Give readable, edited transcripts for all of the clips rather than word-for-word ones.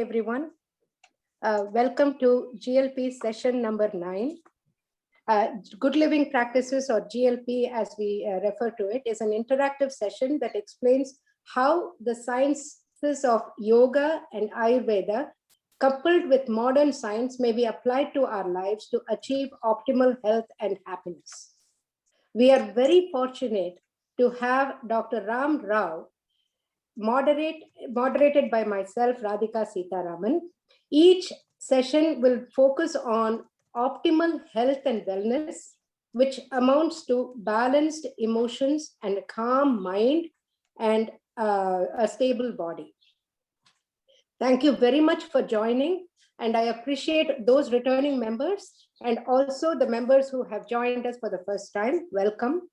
everyone. Welcome to GLP session number 9. Good Living Practices, or GLP as we refer to it, is an interactive session that explains how the sciences of yoga and ayurveda coupled with modern science may be applied to our lives to achieve optimal health and happiness. We are very fortunate to have Dr. Ram Rao, moderated by myself, Radhika Sitaraman. Each session will focus on optimal health and wellness, which amounts to balanced emotions and a calm mind and a stable body. Thank you very much for joining, and I appreciate those returning members and also the members who have joined us for the first time. Welcome.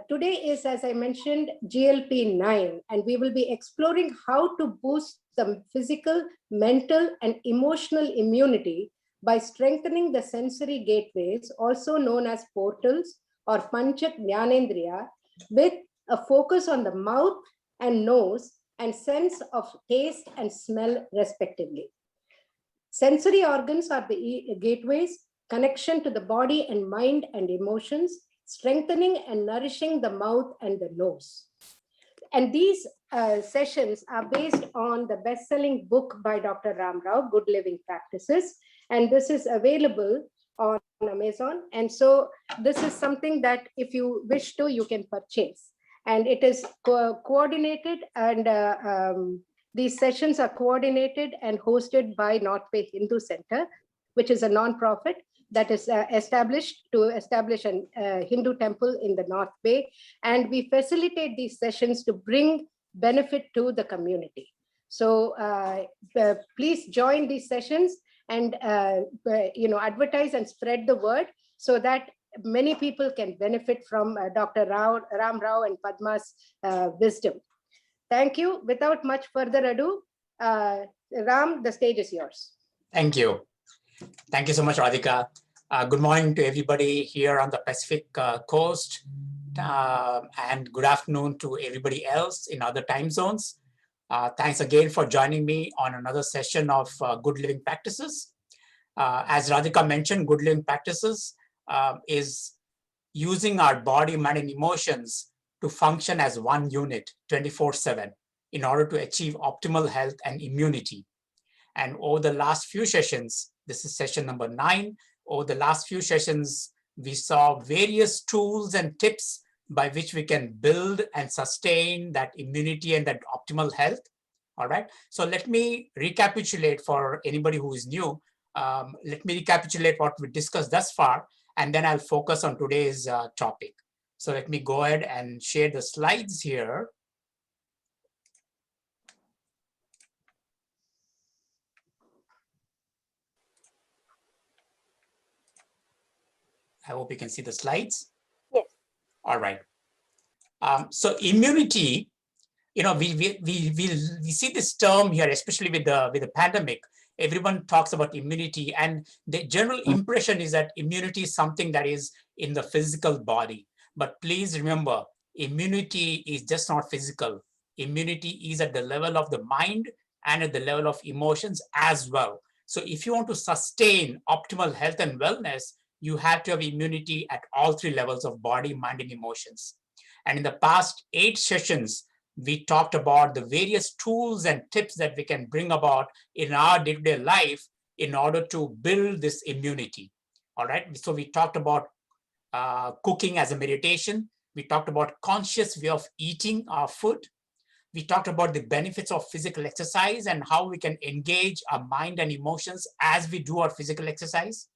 Today is, as I mentioned, GLP 9, and we will be exploring how to boost the physical, mental, and emotional immunity by strengthening the sensory gateways, also known as portals or Pancha Gyanendriya, with a focus on the mouth and nose and sense of taste and smell, respectively. Sensory organs are the gateways, connection to the body and mind and emotions, strengthening and nourishing the mouth and the nose. And these sessions are based on the best-selling book by Dr. Ram Rao, Good Living Practices, and this is available on Amazon. And so this is something that if you wish to, you can purchase. And it is coordinated, and these sessions are coordinated and hosted by North Bay Hindu Center, which is a non-profit that is established to establish a Hindu temple in the North Bay. And we facilitate these sessions to bring benefit to the community. So please join these sessions and advertise and spread the word so that many people can benefit from Dr. Ram Rao and Padma's wisdom. Thank you. Without much further ado, Ram, the stage is yours. Thank you. Thank you so much, Radhika. Good morning to everybody here on the Pacific coast, and good afternoon to everybody else in other time zones. Thanks again for joining me on another session of Good Living Practices. As Radhika mentioned, Good Living Practices is using our body, mind, and emotions to function as one unit 24/7 in order to achieve optimal health and immunity. And over the last few sessions, this is session number 9, over the last few sessions, we saw various tools and tips by which we can build and sustain that immunity and that optimal health. All right. So let me recapitulate for anybody who is new. Let me recapitulate what we discussed thus far, and then I'll focus on today's topic. So let me go ahead and share the slides here. I hope you can see the slides. Yes. All right. So immunity, we see this term here, especially with the pandemic. Everyone talks about immunity, and the general impression is that immunity is something that is in the physical body. But please remember, immunity is just not physical. Immunity is at the level of the mind and at the level of emotions as well. So if you want to sustain optimal health and wellness, you have to have immunity at all 3 levels of body, mind, and emotions. And in the past 8 sessions, we talked about the various tools and tips that we can bring about in our day-to-day life in order to build this immunity. All right. So we talked about cooking as a meditation. We talked about conscious way of eating our food. We talked about the benefits of physical exercise and how we can engage our mind and emotions as we do our physical exercise.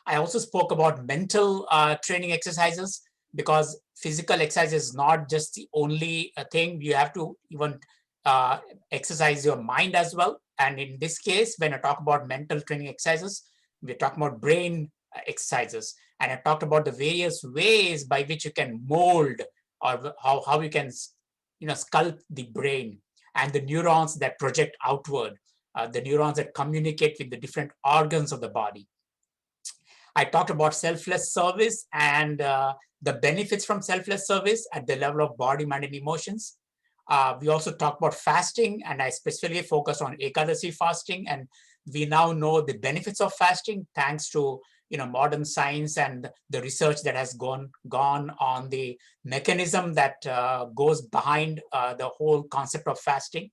I also spoke about mental training exercises, because physical exercise is not just the only thing. You have to even exercise your mind as well. And in this case, when I talk about mental training exercises, we're talking about brain exercises. And I talked about the various ways by which you can mold, or how you can sculpt the brain and the neurons that project outward, the neurons that communicate with the different organs of the body. I talked about selfless service and the benefits from selfless service at the level of body, mind, and emotions. We also talked about fasting, and I specifically focused on Ekadasi fasting. And we now know the benefits of fasting thanks to modern science and the research that has gone on the mechanism that goes behind the whole concept of fasting.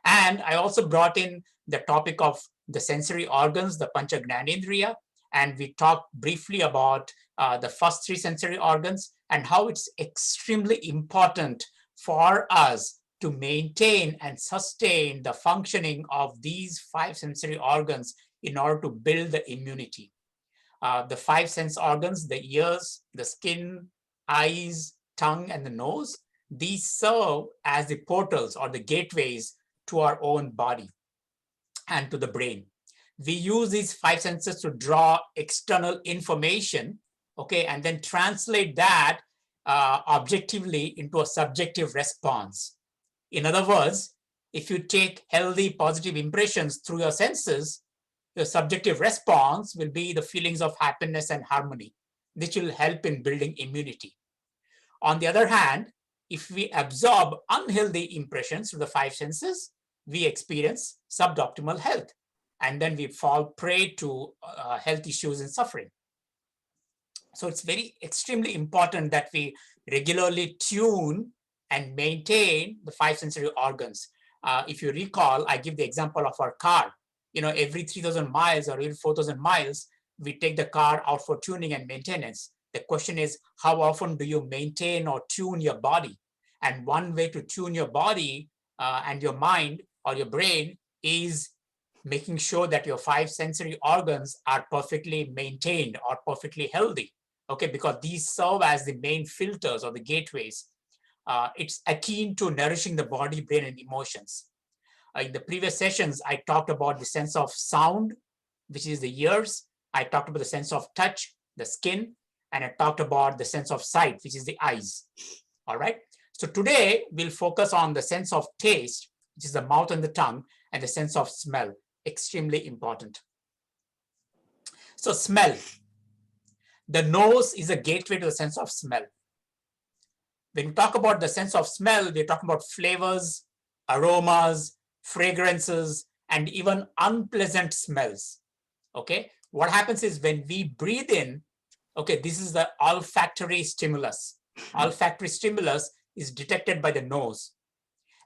And I also brought in the topic of the sensory organs, the Pancha Gyanendriya, and we talked briefly about the first three sensory organs and how it's extremely important for us to maintain and sustain the functioning of these five sensory organs in order to build the immunity. The five sense organs, the ears, the skin, eyes, tongue, and the nose, these serve as the portals or the gateways to our own body and to the brain. We use these five senses to draw external information, okay, and then translate that objectively into a subjective response. In other words, if you take healthy, positive impressions through your senses, your subjective response will be the feelings of happiness and harmony. This will help in building immunity. On the other hand, if we absorb unhealthy impressions through the five senses, we experience suboptimal health, and then we fall prey to health issues and suffering. So it's extremely important that we regularly tune and maintain the five sensory organs. If you recall, I give the example of our car. Every 3,000 miles or every 4,000 miles, we take the car out for tuning and maintenance. The question is, how often do you maintain or tune your body? And one way to tune your body and your mind or your brain is making sure that your five sensory organs are perfectly maintained or perfectly healthy. Okay, because these serve as the main filters or the gateways. It's akin to nourishing the body, brain, and emotions. In the previous sessions, I talked about the sense of sound, which is the ears. I talked about the sense of touch, the skin, and I talked about the sense of sight, which is the eyes. All right. So today we'll focus on the sense of taste, which is the mouth and the tongue, and the sense of smell, extremely important. So smell. The nose is a gateway to the sense of smell. When we talk about the sense of smell, we're talking about flavors, aromas, fragrances, and even unpleasant smells. Okay, what happens is when we breathe in, okay, this is the olfactory stimulus. Olfactory stimulus is detected by the nose.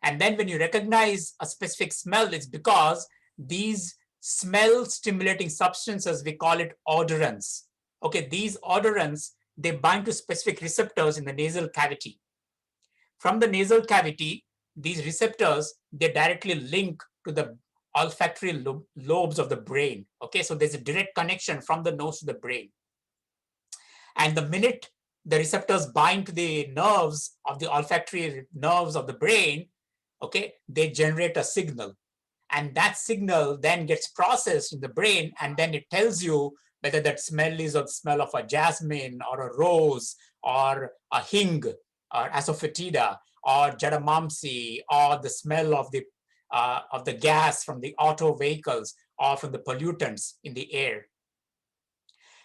And then when you recognize a specific smell, it's because these smell stimulating substances, we call it odorants. Okay, these odorants, they bind to specific receptors in the nasal cavity. From the nasal cavity, these receptors, they directly link to the olfactory lobes of the brain. Okay, so there's a direct connection from the nose to the brain. And the minute the receptors bind to the nerves of the olfactory nerves of the brain, okay, they generate a signal. And that signal then gets processed in the brain, and then it tells you whether that smell is the smell of a jasmine or a rose or a hing or asafoetida or jadamamsi, or the smell of the gas from the auto vehicles or from the pollutants in the air.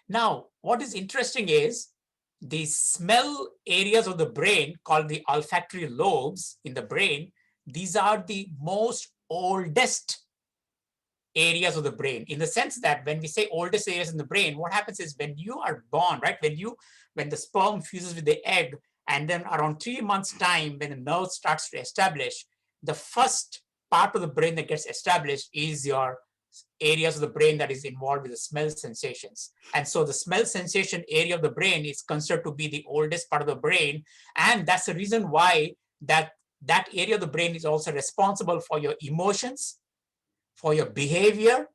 Now, what is interesting is the smell areas of the brain called the olfactory lobes in the brain. These are the most oldest areas of the brain, in the sense that when we say oldest areas in the brain, what happens is when you are born, right? When the sperm fuses with the egg, and then around 3 months time, when the nerve starts to establish, the first part of the brain that gets established is your areas of the brain that is involved with the smell sensations. And so the smell sensation area of the brain is considered to be the oldest part of the brain. And that's the reason why that area of the brain is also responsible for your emotions, for your behavior,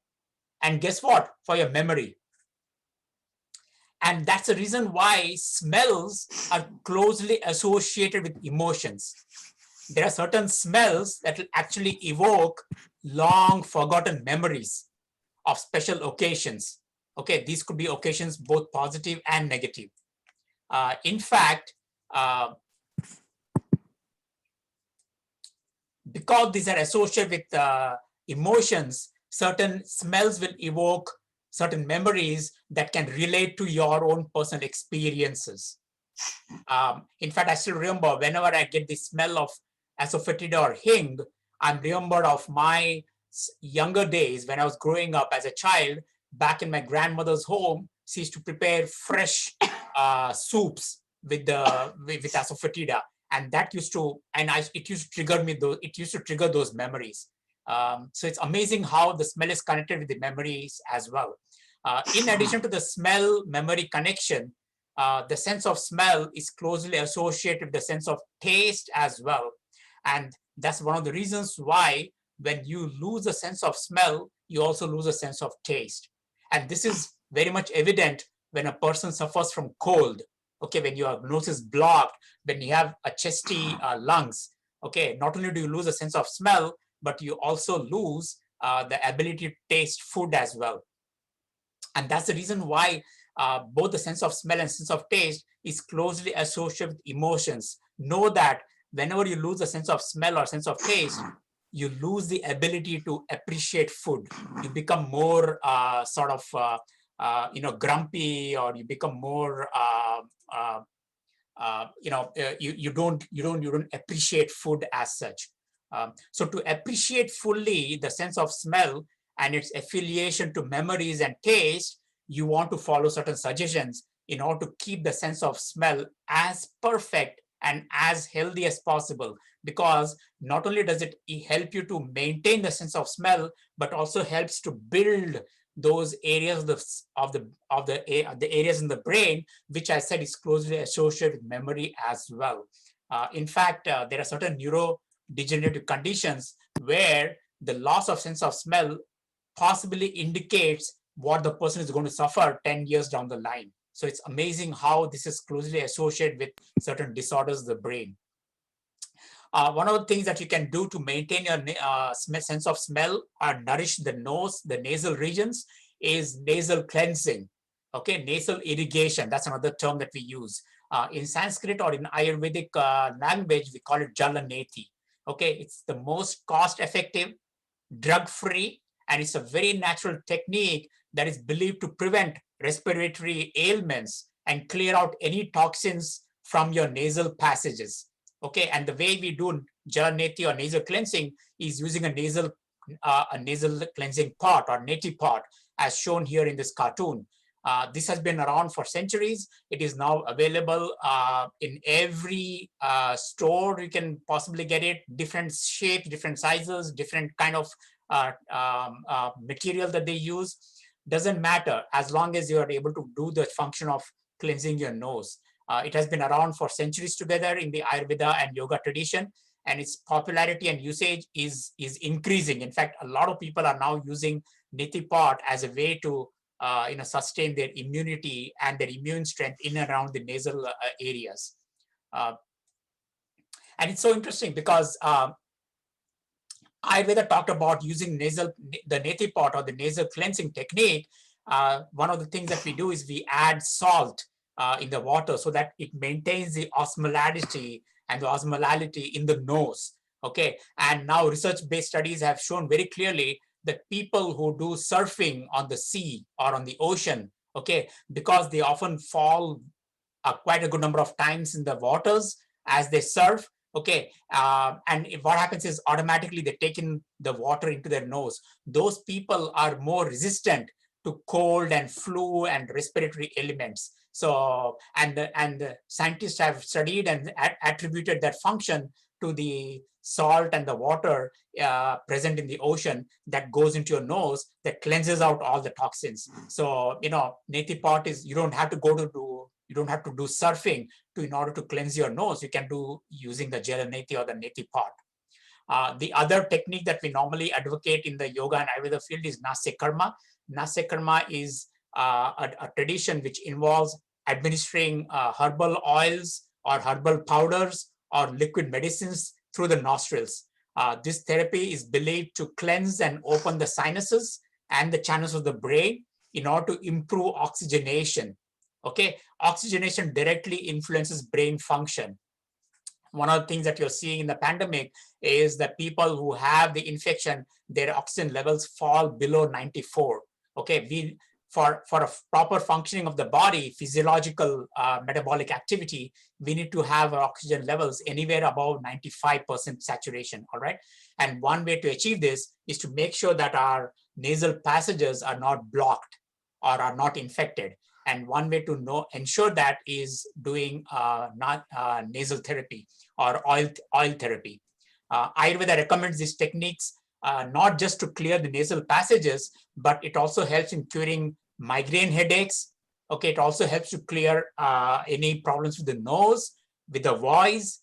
and guess what? For your memory. And that's the reason why smells are closely associated with emotions. There are certain smells that will actually evoke long forgotten memories of special occasions. Okay, these could be occasions both positive and negative. In fact, because these are associated with emotions, certain smells will evoke certain memories that can relate to your own personal experiences. In fact, I still remember whenever I get the smell of asafoetida or hing, I'm remembered of my younger days when I was growing up as a child. Back in my grandmother's home, she used to prepare fresh soups with asafoetida, and that used to, it used to trigger me those. It used to trigger those memories. So it's amazing how the smell is connected with the memories as well. In addition to the smell memory connection, the sense of smell is closely associated with the sense of taste as well. And that's one of the reasons why when you lose a sense of smell, you also lose a sense of taste. And this is very much evident when a person suffers from cold. Okay, when your nose is blocked, when you have a chesty lungs, okay, not only do you lose a sense of smell, but you also lose the ability to taste food as well. And that's the reason why both the sense of smell and sense of taste is closely associated with emotions. Know that whenever you lose a sense of smell or sense of taste, you lose the ability to appreciate food. You become more grumpy, or you become more you don't appreciate food as such. So to appreciate fully the sense of smell and its affiliation to memories and taste, you want to follow certain suggestions in order to keep the sense of smell as perfect and as healthy as possible. Because not only does it help you to maintain the sense of smell, but also helps to build those areas of the areas in the brain, which I said is closely associated with memory as well. In fact, there are certain neurodegenerative conditions where the loss of sense of smell possibly indicates what the person is going to suffer 10 years down the line. So it's amazing how this is closely associated with certain disorders of the brain. One of the things that you can do to maintain your sense of smell or nourish the nose, the nasal regions, is nasal cleansing. Okay, nasal irrigation, that's another term that we use. In Sanskrit or in Ayurvedic language, we call it jalaneti. Okay, it's the most cost-effective, drug-free, and it's a very natural technique that is believed to prevent respiratory ailments and clear out any toxins from your nasal passages. Okay, and the way we do jalaneti or nasal cleansing is using a nasal cleansing pot or neti pot, as shown here in this cartoon. This has been around for centuries. It is now available in every store. You can possibly get it, different shapes, different sizes, different kind of material that they use. Doesn't matter, as long as you are able to do the function of cleansing your nose. It has been around for centuries together in the Ayurveda and yoga tradition, and its popularity and usage is increasing. In fact, a lot of people are now using neti pot as a way to sustain their immunity and their immune strength in and around the nasal areas. And it's so interesting because Ayurveda talked about using the neti pot or the nasal cleansing technique. One of the things that we do is we add salt in the water so that it maintains the osmolality and the osmolality in the nose. Okay, and now research-based studies have shown very clearly that people who do surfing on the sea or on the ocean, okay, because they often fall quite a good number of times in the waters as they surf, okay, and what happens is automatically they take in the water into their nose. Those people are more resistant to cold and flu and respiratory elements. So, and the scientists have studied and attributed that function to the salt and the water present in the ocean that goes into your nose that cleanses out all the toxins. So, neti pot is, you don't have to do surfing in order to cleanse your nose. You can do using the jalaneti or the neti pot. The other technique that we normally advocate in the yoga and Ayurveda field is Nasya Karma. Nasya Karma is a tradition which involves administering herbal oils or herbal powders or liquid medicines through the nostrils. This therapy is believed to cleanse and open the sinuses and the channels of the brain in order to improve oxygenation. Okay, oxygenation directly influences brain function. One of the things that you're seeing in the pandemic is that people who have the infection, their oxygen levels fall below 94. Okay, for a proper functioning of the body, physiological metabolic activity, we need to have our oxygen levels anywhere above 95% saturation, all right? And one way to achieve this is to make sure that our nasal passages are not blocked or are not infected. And one way to ensure that is doing nasal therapy or oil therapy. Ayurveda recommends these techniques not just to clear the nasal passages, but it also helps in curing migraine headaches. Okay, it also helps to clear any problems with the nose, with the voice.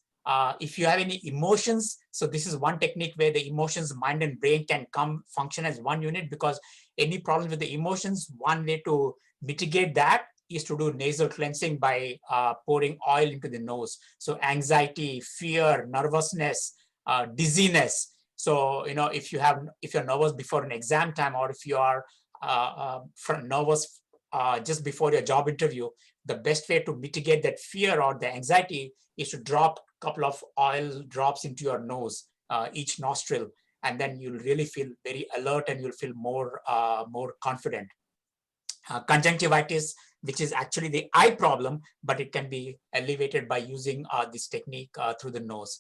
If you have any emotions, so this is one technique where the emotions, mind and brain can function as one unit, because any problem with the emotions, one way to mitigate that is to do nasal cleansing by pouring oil into the nose. So anxiety, fear, nervousness, dizziness. So, if you're nervous before an exam time, or if you are nervous just before your job interview, the best way to mitigate that fear or the anxiety is to drop a couple of oil drops into your nose, each nostril, and then you'll really feel very alert and you'll feel more confident. Conjunctivitis, which is actually the eye problem, but it can be alleviated by using this technique through the nose.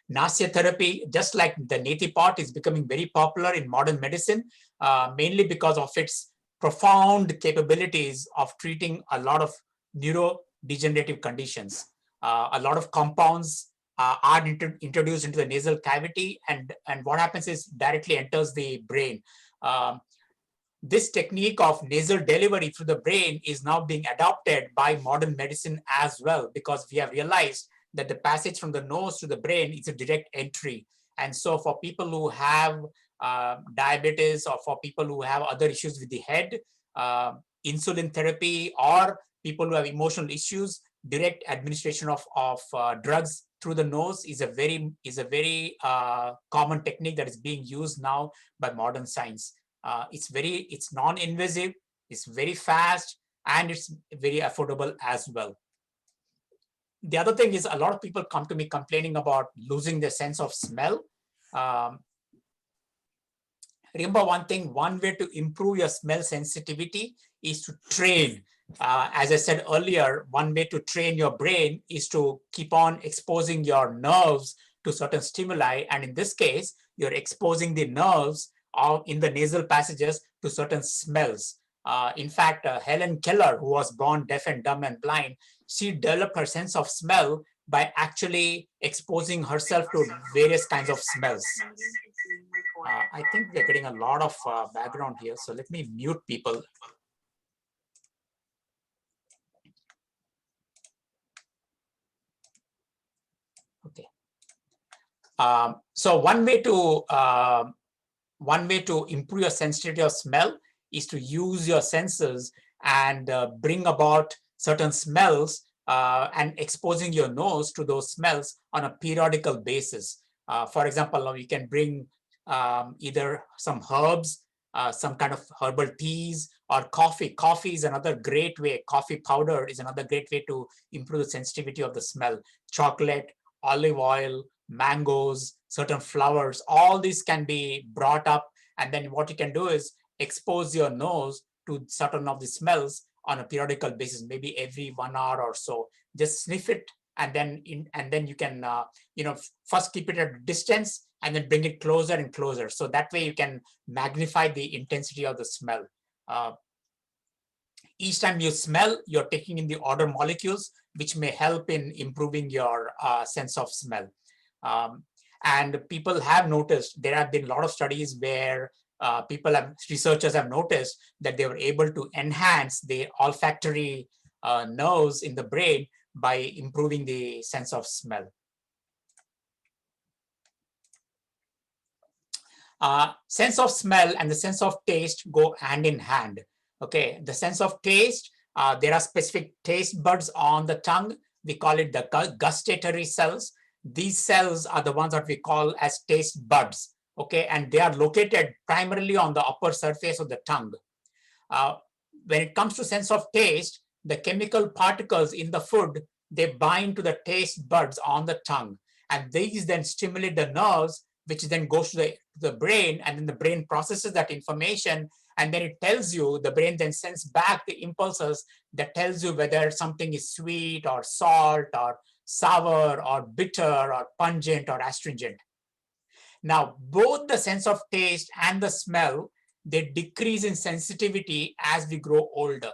Nasya therapy, just like the neti pot, is becoming very popular in modern medicine, mainly because of its profound capabilities of treating a lot of neurodegenerative conditions. A lot of compounds are introduced into the nasal cavity, and what happens is directly enters the brain. This technique of nasal delivery through the brain is now being adopted by modern medicine as well, because we have realized that the passage from the nose to the brain is a direct entry. And so for people who have diabetes, or for people who have other issues with the head, insulin therapy, or people who have emotional issues, direct administration of drugs through the nose is a very common technique that is being used now by modern science. It's non-invasive, it's very fast, and it's very affordable as well. The other thing is, a lot of people come to me complaining about losing their sense of smell. Remember one thing, one way to improve your smell sensitivity is to train. As I said earlier, one way to train your brain is to keep on exposing your nerves to certain stimuli. And in this case, you're exposing the nerves in the nasal passages to certain smells. In fact, Helen Keller, who was born deaf and dumb and blind, she developed her sense of smell by actually exposing herself to various kinds of smells. I think we're getting a lot of background here, so let me mute people. Okay. So one way to improve your sensitivity of smell is to use your senses and bring about certain smells and exposing your nose to those smells on a periodical basis. For example, you can bring either some herbs, some kind of herbal teas, or coffee. Coffee is another great way. Coffee powder is another great way to improve the sensitivity of the smell. Chocolate, olive oil, mangoes, certain flowers, all these can be brought up. And then what you can do is expose your nose to certain of the smells on a periodical basis, maybe every 1 hour or so. Just sniff it, and then you can first keep it at a distance and then bring it closer and closer. So that way you can magnify the intensity of the smell. Each time you smell, you're taking in the odor molecules, which may help in improving your sense of smell. And people have noticed, there have been a lot of studies where researchers have noticed that they were able to enhance the olfactory nerves in the brain by improving the sense of smell. Sense of smell and the sense of taste go hand in hand. Okay, the sense of taste, there are specific taste buds on the tongue. We call it the gustatory cells. These cells are the ones that we call as taste buds. Okay, and they are located primarily on the upper surface of the tongue. When it comes to sense of taste, the chemical particles in the food, they bind to the taste buds on the tongue, and these then stimulate the nerves, which then goes to the brain, and then the brain processes that information and then it tells you, the brain then sends back the impulses that tells you whether something is sweet or salt or sour or bitter or pungent or astringent. Now, both the sense of taste and the smell, they decrease in sensitivity as we grow older.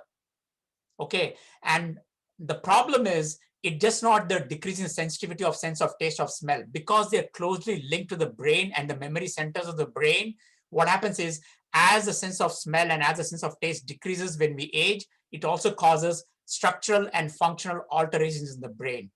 Okay, and the problem is, it does not the decrease in sensitivity of sense of taste, of smell, because they're closely linked to the brain and the memory centers of the brain. What happens is, as the sense of smell and as the sense of taste decreases when we age, it also causes structural and functional alterations in the brain.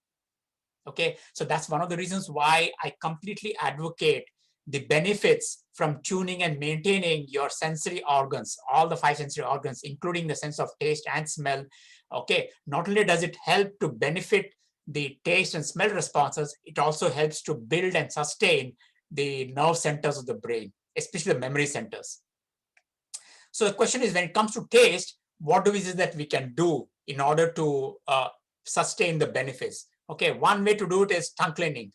Okay, so that's one of the reasons why I completely advocate the benefits from tuning and maintaining your sensory organs, all the 5 sensory organs, including the sense of taste and smell. Okay, not only does it help to benefit the taste and smell responses, it also helps to build and sustain the nerve centers of the brain, especially the memory centers. So the question is, when it comes to taste, what is it that we can do in order to sustain the benefits? Okay, one way to do it is tongue cleaning.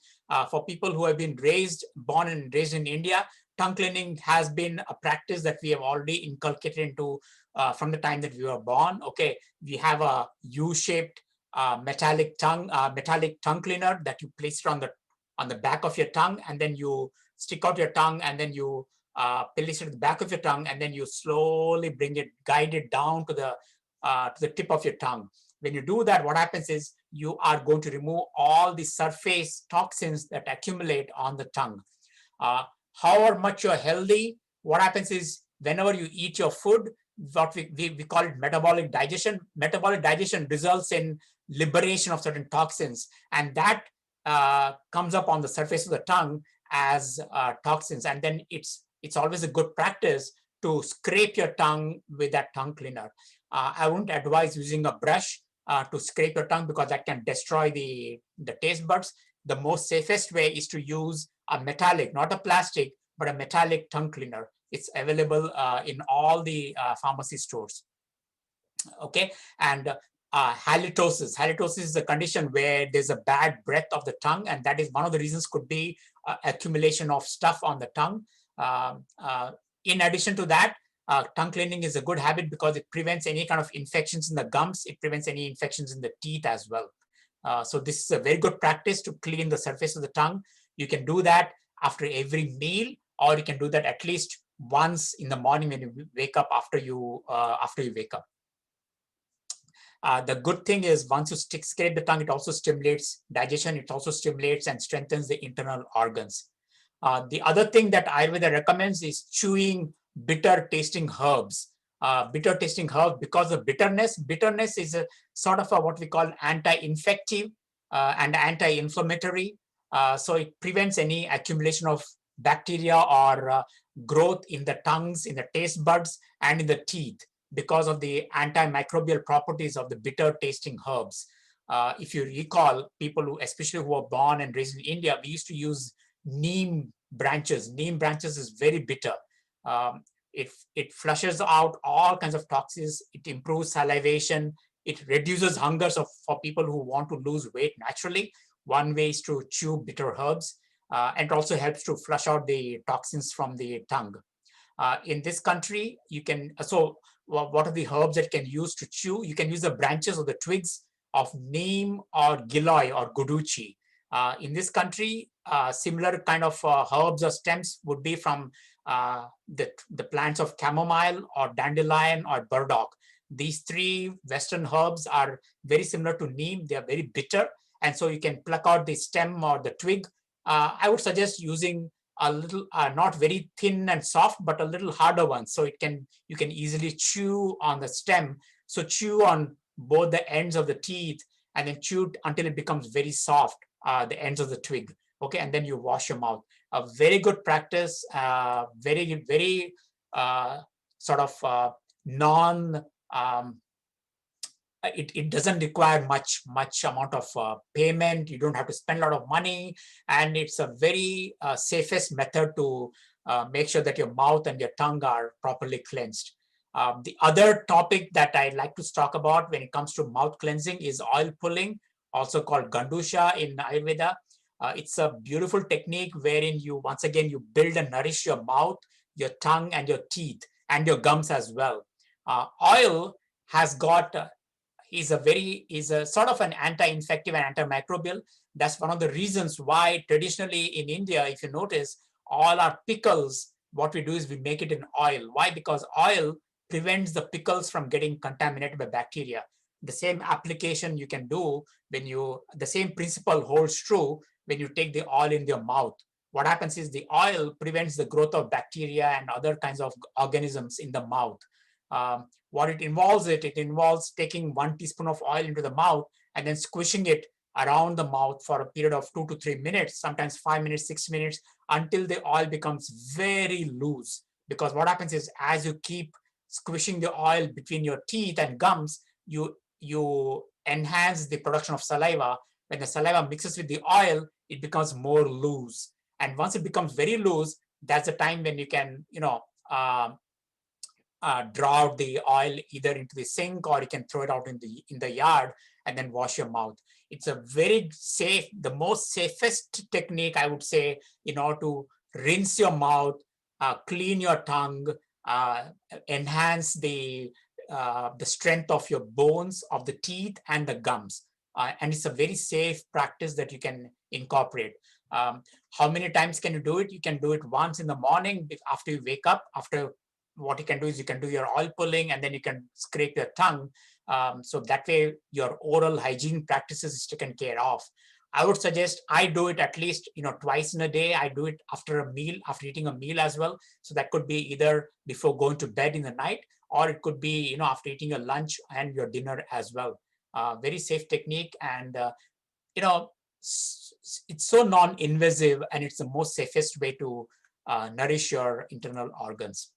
For people who have been born and raised in India, tongue cleaning has been a practice that we have already inculcated into from the time that we were born. Okay, we have a U-shaped metallic tongue cleaner that you place it on the back of your tongue, and then you stick out your tongue, and then you place it at the back of your tongue, and then you slowly guide it down to the tip of your tongue. When you do that, what happens is, you are going to remove all the surface toxins that accumulate on the tongue. However much you're healthy, what happens is, whenever you eat your food, what we call it metabolic digestion. Metabolic digestion results in liberation of certain toxins, and that comes up on the surface of the tongue as toxins. And then it's always a good practice to scrape your tongue with that tongue cleaner. I wouldn't advise using a brush to scrape your tongue, because that can destroy the taste buds. The most safest way is to use a metallic, not a plastic, but a metallic tongue cleaner. It's available in all the pharmacy stores. Okay, and halitosis. Halitosis is a condition where there's a bad breath of the tongue, and that is one of the reasons could be accumulation of stuff on the tongue. In addition to that, tongue cleaning is a good habit because it prevents any kind of infections in the gums. It prevents any infections in the teeth as well. So this is a very good practice to clean the surface of the tongue. You can do that after every meal, or you can do that at least once in the morning when you wake up, after you wake up. The good thing is, once you scrape the tongue, it also stimulates digestion. It also stimulates and strengthens the internal organs. The other thing that Ayurveda recommends is chewing bitter tasting herbs. Bitter tasting herbs, because of bitterness. Bitterness is a sort of what we call anti-infective and anti-inflammatory. So it prevents any accumulation of bacteria or growth in the tongues, in the taste buds, and in the teeth, because of the antimicrobial properties of the bitter tasting herbs. If you recall, people especially who were born and raised in India, we used to use neem branches. Neem branches is very bitter. It flushes out all kinds of toxins. It improves salivation. It reduces hunger. So for people who want to lose weight naturally, one way is to chew bitter herbs. And it also helps to flush out the toxins from the tongue. In this country, you can, so what are the herbs that you can use to chew? You can use the branches or the twigs of neem or giloy or guduchi. In this country, similar kind of herbs or stems would be from the plants of chamomile or dandelion or burdock. These 3 Western herbs are very similar to neem. They are very bitter. And so you can pluck out the stem or the twig. I would suggest using a little, not very thin and soft, but a little harder one. So you can easily chew on the stem. So chew on both the ends of the teeth, and then chew until it becomes very soft, the ends of the twig. Okay, and then you wash your mouth. A very good practice, very sort of non, it doesn't require much amount of payment. You don't have to spend a lot of money, and it's a very safest method to make sure that your mouth and your tongue are properly cleansed. The other topic that I like to talk about when it comes to mouth cleansing is oil pulling, also called Gandusha in Ayurveda. It's a beautiful technique wherein you, once again, you build and nourish your mouth, your tongue, and your teeth. and your gums as well. Oil has got is a sort of an anti-infective and antimicrobial. That's one of the reasons why traditionally in India, if you notice, all our pickles, what we do is we make it in oil. Why? Because oil prevents the pickles from getting contaminated by bacteria. The same application you can do the same principle holds true when you take the oil in your mouth. What happens is the oil prevents the growth of bacteria and other kinds of organisms in the mouth. What it involves taking 1 teaspoon of oil into the mouth and then squishing it around the mouth for a period of 2 to 3 minutes, sometimes 5 minutes, 6 minutes, until the oil becomes very loose. Because what happens is as you keep squishing the oil between your teeth and gums, you enhance the production of saliva. When the saliva mixes with the oil, it becomes more loose. And once it becomes very loose, that's the time when you can, draw out the oil either into the sink or you can throw it out in the yard and then wash your mouth. It's a very safe, the most safest technique, I would say, in order to rinse your mouth, clean your tongue, enhance the strength of your bones, of the teeth and the gums. And it's a very safe practice that you can incorporate. How many times can you do it? You can do it once in the morning after you wake up. After, what you can do is you can do your oil pulling and then you can scrape your tongue. So that way your oral hygiene practices is taken care of. I would suggest I do it at least twice in a day. I do it after a meal, after eating a meal as well. So that could be either before going to bed in the night, or it could be after eating your lunch and your dinner as well. Very safe technique, and it's so non-invasive, and it's the most safest way to nourish your internal organs.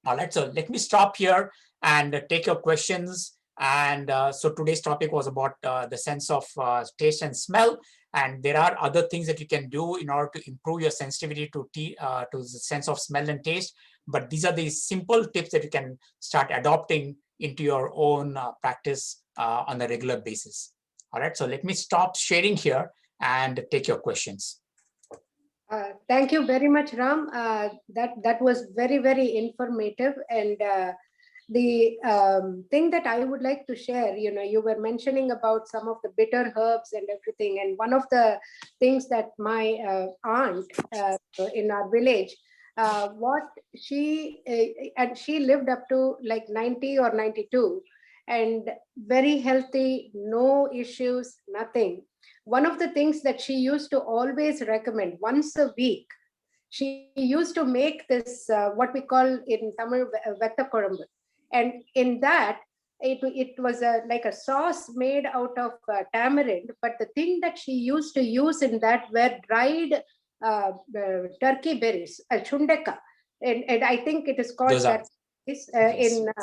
All right, so let me stop here and take your questions. And so today's topic was about the sense of taste and smell. And there are other things that you can do in order to improve your sensitivity to the sense of smell and taste. But these are the simple tips that you can start adopting into your own practice on a regular basis. All right, so let me stop sharing here and take your questions. Thank you very much, Ram. That was very, very informative. And the thing that I would like to share, you were mentioning about some of the bitter herbs and everything. And one of the things that my aunt in our village, and she lived up to like 90 or 92 and very healthy, no issues, nothing. One of the things that she used to always recommend once a week, she used to make this, what we call in Tamil, vetta korambu. And in that, it was like a sauce made out of tamarind. But the thing that she used to use in that were dried turkey berries, chundeka. And I think it is called in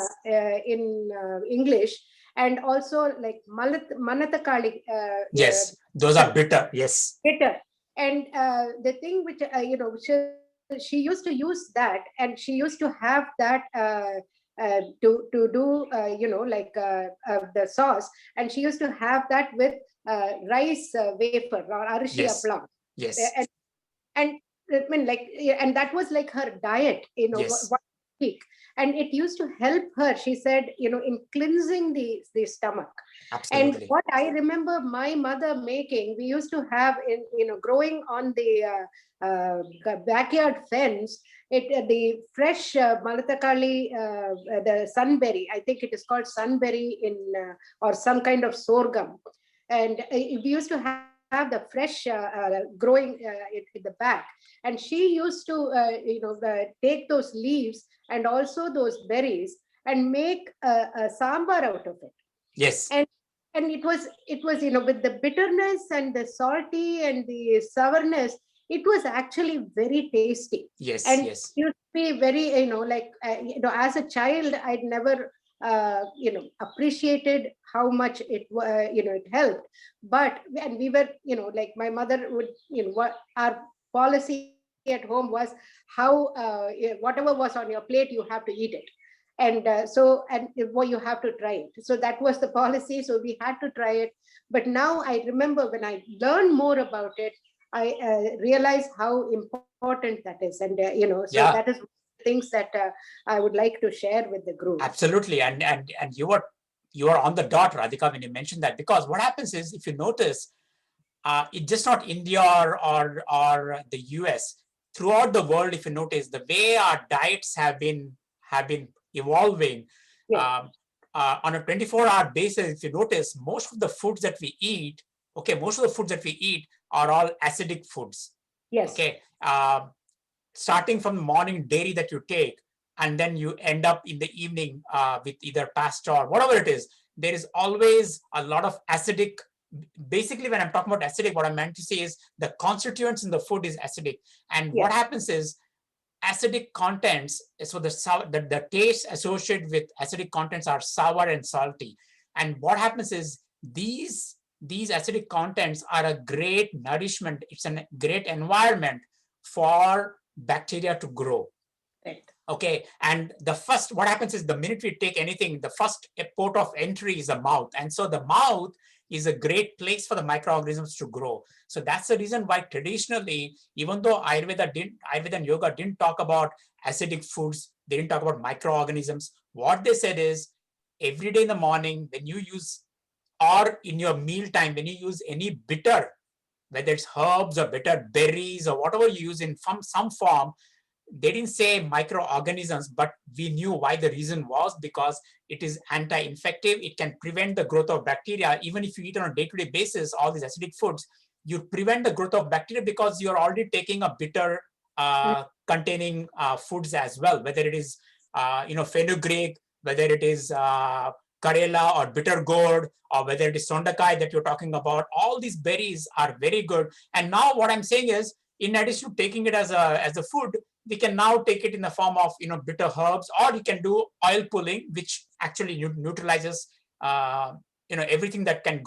English. And also like manatakali. Yes, those are bitter. Yes. Bitter. And the thing which, she used to use that, and she used to have that to do, the sauce. And she used to have that with rice wafer or arishi aplam. Yes. And I mean, and that was like her diet, yes. 1 week. And it used to help her, she said, in cleansing the stomach. Absolutely. And what I remember my mother making, we used to have growing on the backyard fence, the fresh malatakali, the sunberry, I think it is called sunberry or some kind of sorghum. And we used to have the fresh growing in the back. And she used to, take those leaves and also those berries and make a sambar out of it. Yes. And it was with the bitterness and the salty and the sourness, it was actually very tasty. Yes. And yes. it used to be very, as a child, I'd never appreciated how much it helped. But and we were, my mother would, what our policy at home was, how whatever was on your plate, you have to eat it. And you have to try it. So that was the policy. So we had to try it. But now I remember when I learned more about it, I realized how important that is. And, so that is things that I would like to share with the group. Absolutely. And you are on the dot, Radhika, when you mentioned that, because what happens is, if you notice, it's just not India or the US. Throughout the world, if you notice, the way our diets have been evolving, Yeah. on a 24-hour basis, if you notice, most of the foods that we eat, are all acidic foods. Yes. Okay. Starting from the morning dairy that you take, and then you end up in the evening with either pasta or whatever it is, there is always a lot of acidic. Basically, when I'm talking about acidic, what I meant to say is the constituents in the food is acidic. And what happens is, acidic contents, so the taste associated with acidic contents are sour and salty. And what happens is, these acidic contents are a great nourishment. It's a great environment for bacteria to grow. Right. Okay. And what happens is, the minute we take anything, the first port of entry is the mouth. And so the mouth is a great place for the microorganisms to grow. So that's the reason why traditionally, even though Ayurveda and yoga didn't talk about acidic foods, they didn't talk about microorganisms. What they said is, every day in the morning, when you use, or in your meal time, when you use any bitter, whether it's herbs or bitter berries or whatever you use in some form, they didn't say microorganisms, but we knew why. The reason was because it is anti-infective. It can prevent the growth of bacteria. Even if you eat on a day-to-day basis all these acidic foods, you prevent the growth of bacteria because you're already taking a bitter containing foods as well, whether it is fenugreek, whether it is Karela or bitter gourd, or whether it is sondakai that you're talking about. All these berries are very good. And now what I'm saying is, in addition to taking it as a food, we can now take it in the form of bitter herbs, or you can do oil pulling, which actually neutralizes everything that can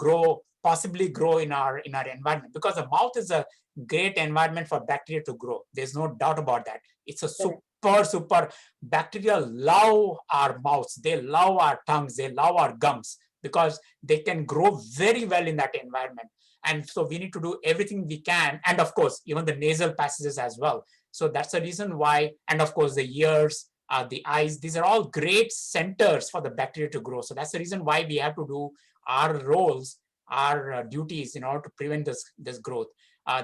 possibly grow in our environment, because the mouth is a great environment for bacteria to grow. There's no doubt about that. It's a super bacteria love our mouths, they love our tongues, they love our gums, because they can grow very well in that environment. And so we need to do everything we can, and of course even the nasal passages as well. So that's the reason why. And of course the ears, the eyes, these are all great centers for the bacteria to grow. So that's the reason why we have to do our roles, our duties, in order to prevent this growth.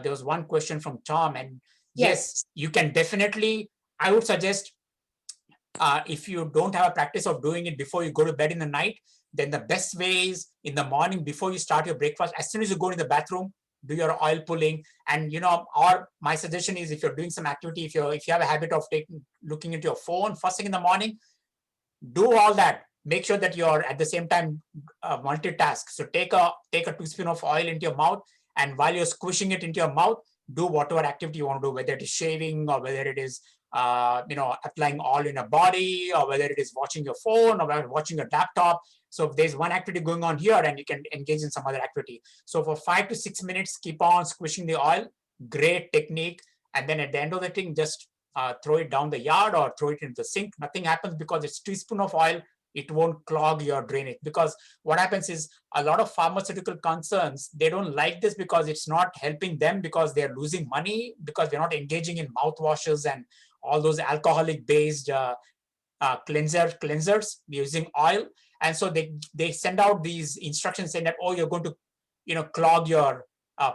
There was one question from Tom, and yes, you can definitely, I would suggest, if you don't have a practice of doing it before you go to bed in the night, then the best way is in the morning before you start your breakfast, as soon as you go in the bathroom, do your oil pulling. And or my suggestion is, if you're doing some activity, if you have a habit of looking into your phone first thing in the morning, do all that. Make sure that you're at the same time multitask. So take a teaspoon of oil into your mouth, and while you're squishing it into your mouth, do whatever activity you want to do, whether it is shaving, or whether it is applying oil in your body, or whether it is watching your phone or watching your laptop. So if there's one activity going on here, and you can engage in some other activity. So for 5 to 6 minutes, keep on squishing the oil. Great technique. And then at the end of the thing, just throw it down the yard or throw it into the sink. Nothing happens because it's a teaspoon of oil. It won't clog your drainage. Because what happens is, a lot of pharmaceutical concerns, they don't like this because it's not helping them, because they're losing money, because they're not engaging in mouthwashes and all those alcoholic based cleansers using oil. And so they send out these instructions saying that, oh, you're going to clog your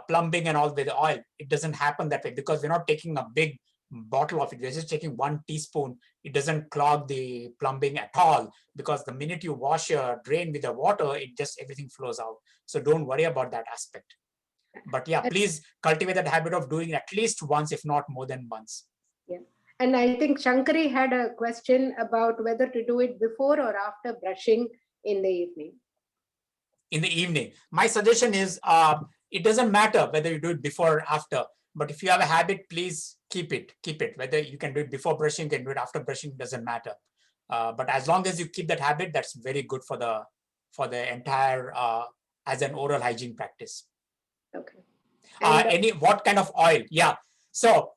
plumbing and all with the oil. It doesn't happen that way, because we're not taking a big bottle of it. We're just taking 1 teaspoon. It doesn't clog the plumbing at all, because the minute you wash your drain with the water, everything flows out. So don't worry about that aspect. But yeah, please cultivate that habit of doing it at least once, if not more than once. Yeah. And I think Shankari had a question about whether to do it before or after brushing in the evening. In the evening, my suggestion is, it doesn't matter whether you do it before or after, but if you have a habit, please keep it. Whether you can do it before brushing, you can do it after brushing, doesn't matter. But as long as you keep that habit, that's very good for the entire as an oral hygiene practice. Okay. What kind of oil? Yeah. So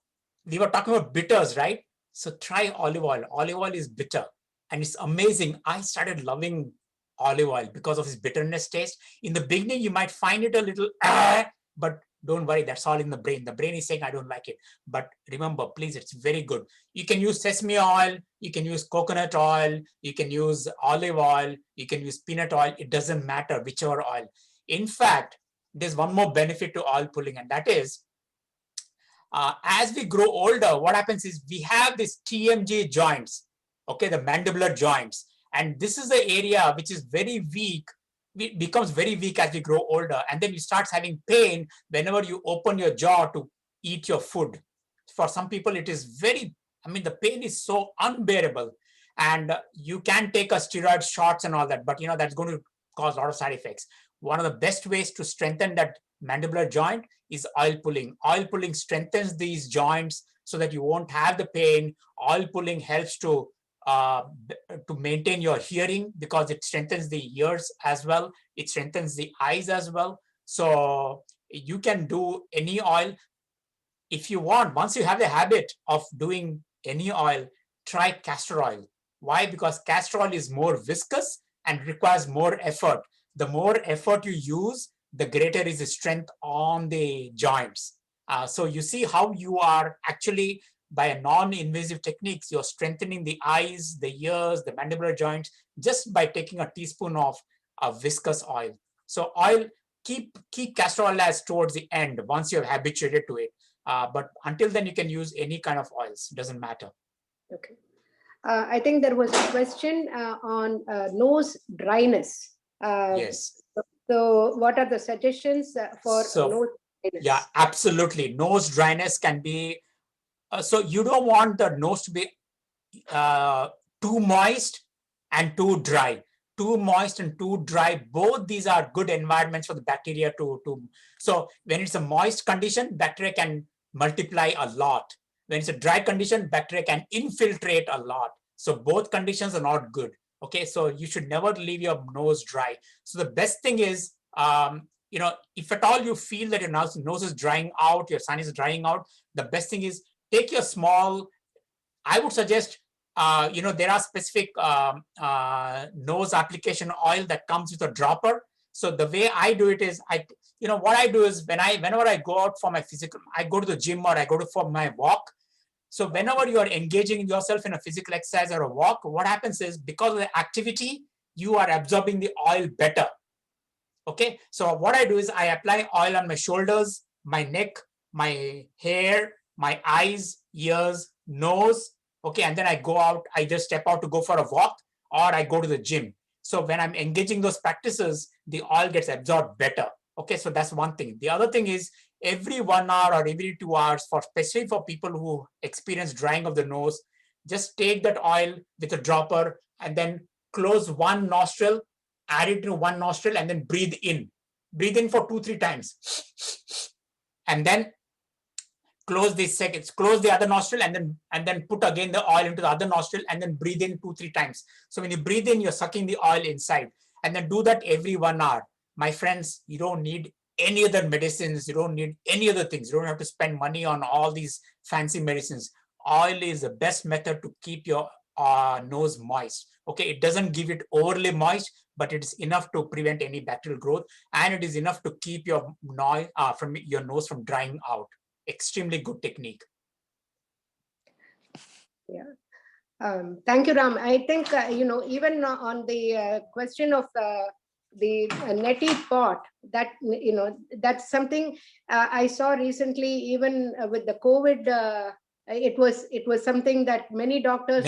we were talking about bitters, right? So try olive oil. Olive oil is bitter, and it's amazing. I started loving olive oil because of its bitterness taste. In the beginning, you might find it a little, but Don't worry, that's all in the brain. The brain is saying, I don't like it. But remember, please, it's very good. You can use sesame oil, you can use coconut oil, you can use olive oil, you can use peanut oil. It doesn't matter whichever oil. In fact, there's one more benefit to oil pulling, and that is, as we grow older, what happens is we have these TMJ joints, okay, the mandibular joints. And this is the area which is very weak. It becomes very weak as we grow older. And then you start having pain whenever you open your jaw to eat your food. For some people, it is very, I mean, the pain is so unbearable. And you can take a steroid shots and all that, but that's going to cause a lot of side effects. One of the best ways to strengthen that mandibular joint is oil pulling. Oil pulling strengthens these joints so that you won't have the pain. Oil pulling helps to maintain your hearing because it strengthens the ears as well. It strengthens the eyes as well. So you can do any oil if you want. Once you have the habit of doing any oil, try castor oil. Why? Because castor oil is more viscous and requires more effort. The more effort you use, the greater is the strength on the joints. So you see how you are actually, by a non-invasive techniques, you're strengthening the eyes, the ears, the mandibular joints, just by taking a teaspoon of viscous oil. So oil, keep castor oil as towards the end once you're habituated to it. But until then, you can use any kind of oils. It doesn't matter. Okay. I think there was a question on nose dryness. Yes. So what are the suggestions for nose dryness? Yeah, absolutely. Nose dryness can be, so you don't want the nose to be too moist and too dry. Too moist and too dry, both these are good environments for the bacteria to. So when it's a moist condition, bacteria can multiply a lot. When it's a dry condition, bacteria can infiltrate a lot. So both conditions are not good. Okay, so you should never leave your nose dry. So the best thing is, if at all you feel that your nose is drying out, your sinus is drying out, the best thing is take your small, I would suggest, there are specific nose application oil that comes with a dropper. So the way I do it is, what I do is whenever I go out for my physical, I go to the gym or I go for my walk. So whenever you are engaging yourself in a physical exercise or a walk, what happens is, because of the activity, you are absorbing the oil better. Okay, so what I do is I apply oil on my shoulders, my neck, my hair, my eyes, ears, nose. Okay, and then I go out, I just step out to go for a walk, or I go to the gym. So when I'm engaging those practices, the oil gets absorbed better. Okay, so that's one thing. The other thing is, every 1 hour or every 2 hours, especially for people who experience drying of the nose, just take that oil with a dropper and then close one nostril, add it to one nostril, and then breathe in. Breathe in for 2-3 times. And then close the other nostril, and then put again the oil into the other nostril, and then breathe in 2-3 times. So when you breathe in, you're sucking the oil inside, and then do that every 1 hour. My friends, you don't need any other medicines. You don't need any other things. You don't have to spend money on all these fancy medicines. Oil is the best method to keep your nose moist. Okay, it doesn't give it overly moist, but it is enough to prevent any bacterial growth, and it is enough to keep your nose from drying out. Extremely good technique. Yeah. Thank you, Ram. I think, even on the question of the neti pot, that, that's something I saw recently, even with the COVID, it was something that many doctors.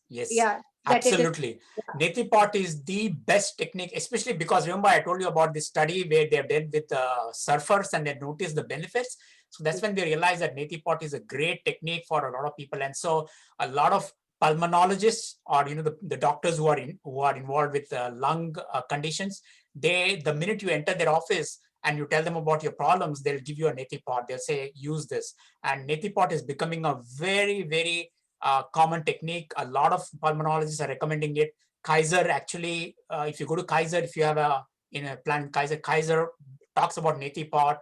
Yes. Yeah. Absolutely. Neti pot is the best technique, especially because, remember, I told you about this study where they've done with surfers and they noticed the benefits. So that's when they realized that neti pot is a great technique for a lot of people. And so a lot of pulmonologists, or the doctors who are involved with lung conditions, the minute you enter their office and you tell them about your problems, they'll give you a neti pot. They'll say, use this. And neti pot is becoming a very, very common technique. A lot of pulmonologists are recommending it. Kaiser, actually, if you go to Kaiser, if you have a plan, Kaiser talks about neti pot.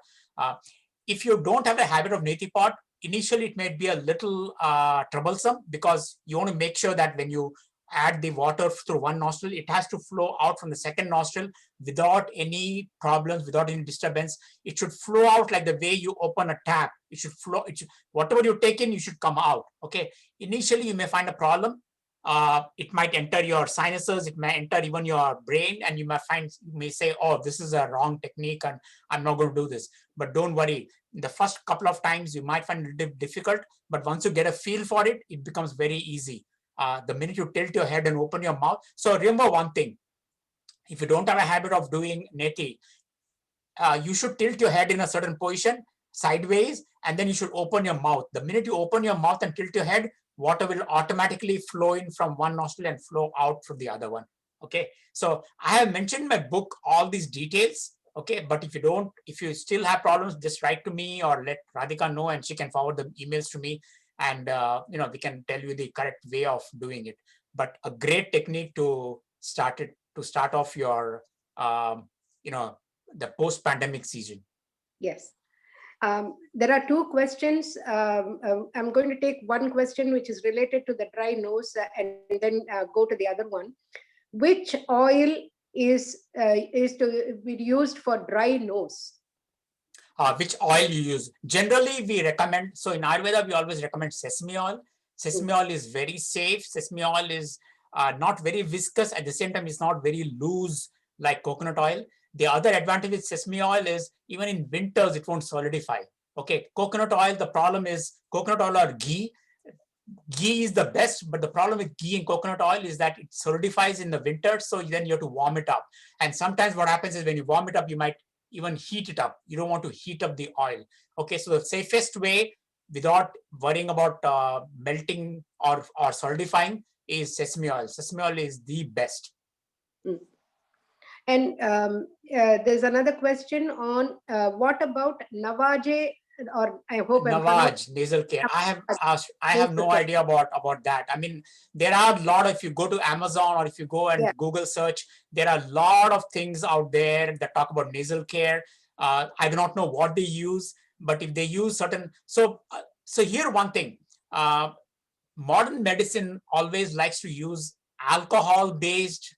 If you don't have a habit of neti pot, initially it may be a little troublesome, because you want to make sure that when you add the water through one nostril, it has to flow out from the second nostril without any problems, without any disturbance. It should flow out like the way you open a tap. It should flow, whatever you take in, you should come out. Okay. Initially, you may find a problem. It might enter your sinuses, it may enter even your brain, and you may say, oh, this is a wrong technique and I'm not going to do this. But don't worry. The first couple of times you might find it difficult, but once you get a feel for it, it becomes very easy. The minute you tilt your head and open your mouth. So remember one thing, if you don't have a habit of doing neti, you should tilt your head in a certain position sideways, and then you should open your mouth. The minute you open your mouth and tilt your head, water will automatically flow in from one nostril and flow out from the other one. Okay. So I have mentioned in my book all these details. Okay. But if you still have problems, just write to me or let Radhika know, and she can forward the emails to me, and we can tell you the correct way of doing it. But a great technique to start off your the post-pandemic season. Yes. There are two questions. I'm going to take one question which is related to the dry nose and then go to the other one. Which oil is to be used for dry nose? Which oil you use? Generally, we recommend, so in Ayurveda, we always recommend sesame oil. Sesame oil is very safe. Sesame oil is not very viscous. At the same time, it's not very loose like coconut oil. The other advantage with sesame oil is even in winters, it won't solidify. Okay, coconut oil, the problem is coconut oil or ghee. Ghee is the best, but the problem with ghee and coconut oil is that it solidifies in the winter, so then you have to warm it up. And sometimes what happens is when you warm it up, you might even heat it up. You don't want to heat up the oil. Okay, so the safest way without worrying about melting or solidifying is sesame oil. Sesame oil is the best. Mm. And there's another question on what about Navaje, or I hope Navage, nasal care. I have no idea about that. I mean, there are a lot, if you go to Amazon or if you go and Google search, there are a lot of things out there that talk about nasal care. I do not know what they use, but if they use certain, so here one thing, modern medicine always likes to use alcohol-based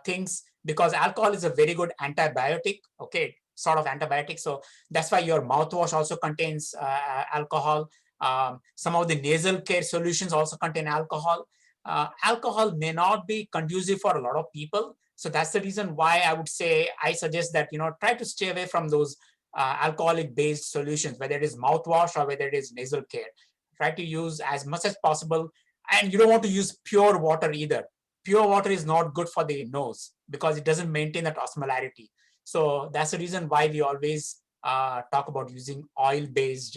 things, because alcohol is a very good antibiotic. Okay, sort of antibiotic. So that's why your mouthwash also contains alcohol. Some of the nasal care solutions also contain alcohol. Alcohol may not be conducive for a lot of people. So that's the reason why I suggest that, try to stay away from those alcoholic based solutions, whether it is mouthwash or whether it is nasal care. Try to use as much as possible. And you don't want to use pure water either. Pure water is not good for the nose because it doesn't maintain that osmolarity. So that's the reason why we always talk about using oil-based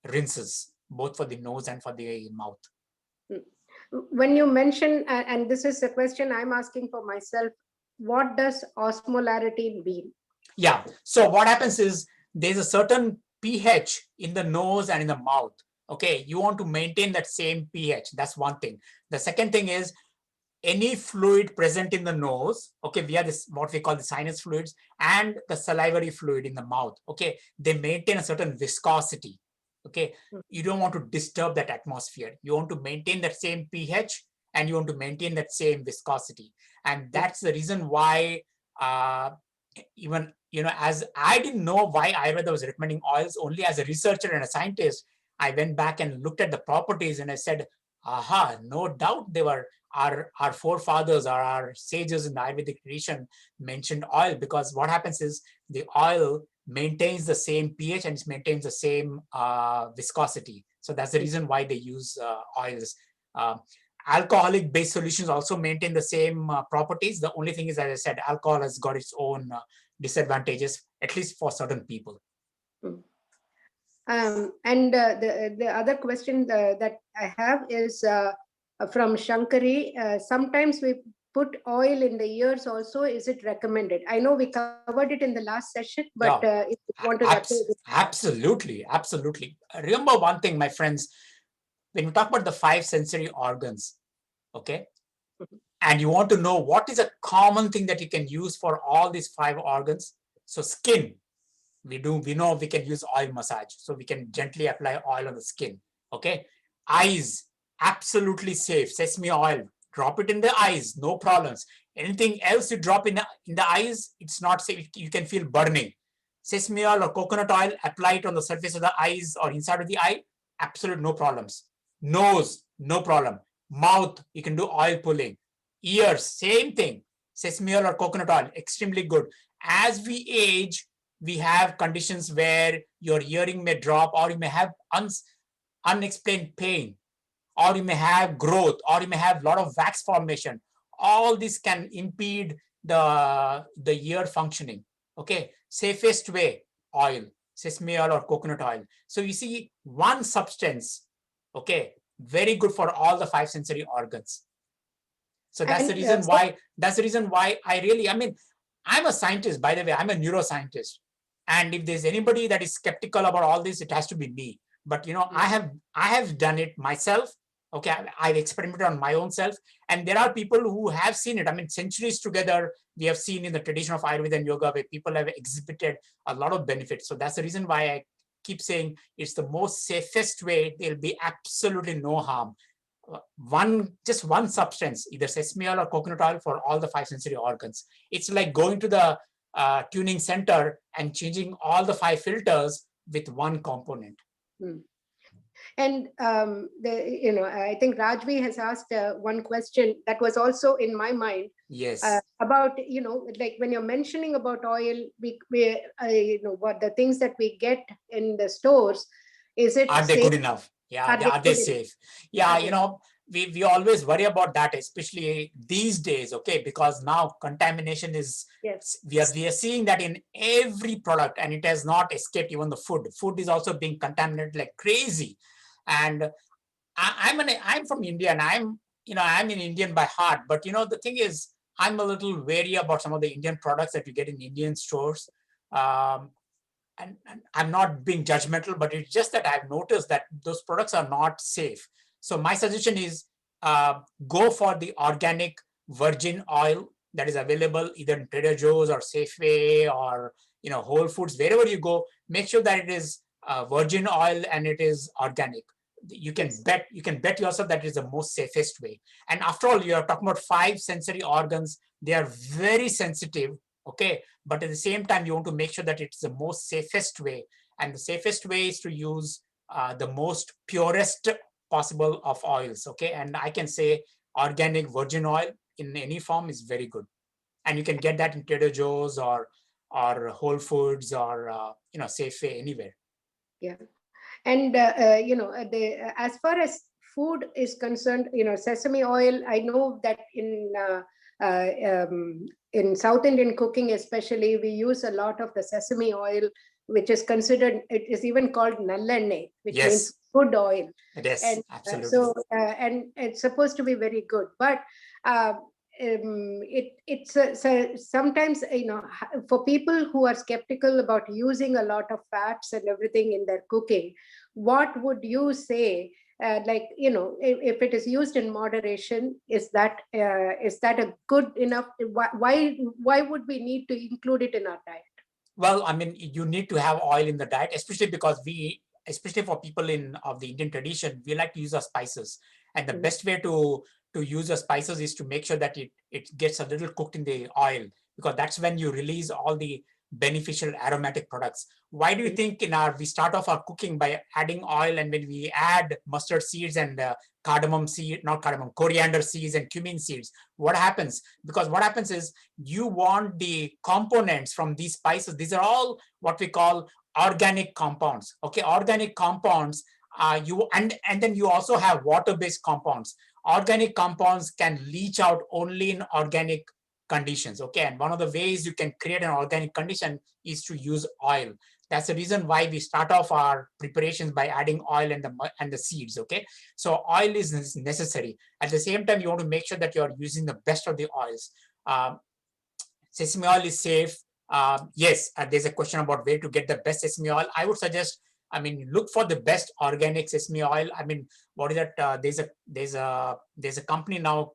rinses, both for the nose and for the mouth. When you mention, and this is a question I'm asking for myself, what does osmolarity mean? Yeah, so what happens is there's a certain pH in the nose and in the mouth. Okay, you want to maintain that same pH. That's one thing. The second thing is any fluid present in the nose, okay, we have this, what we call the sinus fluids, and the salivary fluid in the mouth, okay, they maintain a certain viscosity. Okay, you don't want to disturb that atmosphere. You want to maintain that same pH and you want to maintain that same viscosity. And that's the reason why even, as I didn't know why Ayurveda was recommending oils, only as a researcher and a scientist, I went back and looked at the properties and I said, aha, no doubt they were our forefathers or our sages in the Ayurvedic tradition mentioned oil, because what happens is the oil maintains the same pH and it maintains the same viscosity. So that's the reason why they use oils. Alcoholic based solutions also maintain the same properties. The only thing is, as I said, alcohol has got its own disadvantages, at least for certain people. And the other question that I have is from Shankari. Sometimes we put oil in the ears also. Is it recommended? I know we covered it in the last session, but if you want to... Absolutely. Remember one thing, my friends, when we talk about the 5 sensory organs, okay, and you want to know what is a common thing that you can use for all these 5 organs. So skin, we know we can use oil massage. So we can gently apply oil on the skin. Okay. Eyes, absolutely safe. Sesame oil, drop it in the eyes, no problems. Anything else you drop in the eyes, it's not safe. You can feel burning. Sesame oil or coconut oil, apply it on the surface of the eyes or inside of the eye, absolute no problems. Nose, no problem. Mouth, you can do oil pulling. Ears, same thing. Sesame oil or coconut oil, extremely good. As we age, we have conditions where your hearing may drop, or you may have unexplained pain, or you may have growth, or you may have a lot of wax formation. All this can impede the ear functioning. Okay, safest way, oil, sesame oil or coconut oil. So you see, one substance, okay, very good for all the 5 sensory organs. So that's the reason why, I mean, I'm a scientist, by the way, I'm a neuroscientist. And if there's anybody that is skeptical about all this, it has to be me. But I have done it myself. Okay, I've experimented on my own self, and there are people who have seen it. I mean, centuries together, we have seen in the tradition of Ayurveda and yoga where people have exhibited a lot of benefits. So that's the reason why I keep saying it's the most safest way. There'll be absolutely no harm. Just one substance, either sesame oil or coconut oil, for all the 5 sensory organs. It's like going to the tuning center and changing all the 5 filters with one component. And I think Rajvi has asked one question that was also in my mind. Yes. About like when you're mentioning about oil, we what the things that we get in the stores, are they good enough? Yeah, are they safe? Yeah, we always worry about that, especially these days. Okay, because now contamination is, yes, we are seeing that in every product, and it has not escaped even the food. Food is also being contaminated like crazy. And I'm from India, and I'm an Indian by heart, but the thing is, I'm a little wary about some of the Indian products that you get in Indian stores. And I'm not being judgmental, but it's just that I've noticed that those products are not safe. So my suggestion is go for the organic virgin oil that is available either in Trader Joe's or Safeway or Whole Foods. Wherever you go, make sure that it is virgin oil and it is organic. You can bet yourself that is the most safest way. And after all, you are talking about 5 sensory organs. They are very sensitive. Okay, but at the same time, you want to make sure that it's the most safest way. And the safest way is to use the most purest possible of oils. Okay, and I can say organic virgin oil in any form is very good. And you can get that in Trader Joe's or Whole Foods or Safeway, anywhere. Yeah. And as far as food is concerned, sesame oil, I know that in South Indian cooking especially, we use a lot of the sesame oil, which is considered, it is even called nallenne, which means good oil. Yes, and absolutely. And it's supposed to be very good, but it's sometimes for people who are skeptical about using a lot of fats and everything in their cooking, what would you say? If it is used in moderation, is that a good enough? Why would we need to include it in our diet? Well, I mean, you need to have oil in the diet, especially because especially for people of the Indian tradition, we like to use our spices. And the best way to use the spices is to make sure that it gets a little cooked in the oil, because that's when you release all the beneficial aromatic products. Why do you think we start off our cooking by adding oil, and when we add mustard seeds and coriander seeds and cumin seeds, what happens? Because what happens is you want the components from these spices. These are all what we call organic compounds. Okay, organic compounds. And then you also have water-based compounds. Organic compounds can leach out only in organic conditions. Okay, and one of the ways you can create an organic condition is to use oil. That's the reason why we start off our preparations by adding oil and the seeds. Okay, so oil is necessary. At the same time, you want to make sure that you're using the best of the oils. Sesame oil is safe. Yes, there's a question about where to get the best sesame oil. I would suggest, look for the best organic sesame oil. What is that? There's a company now,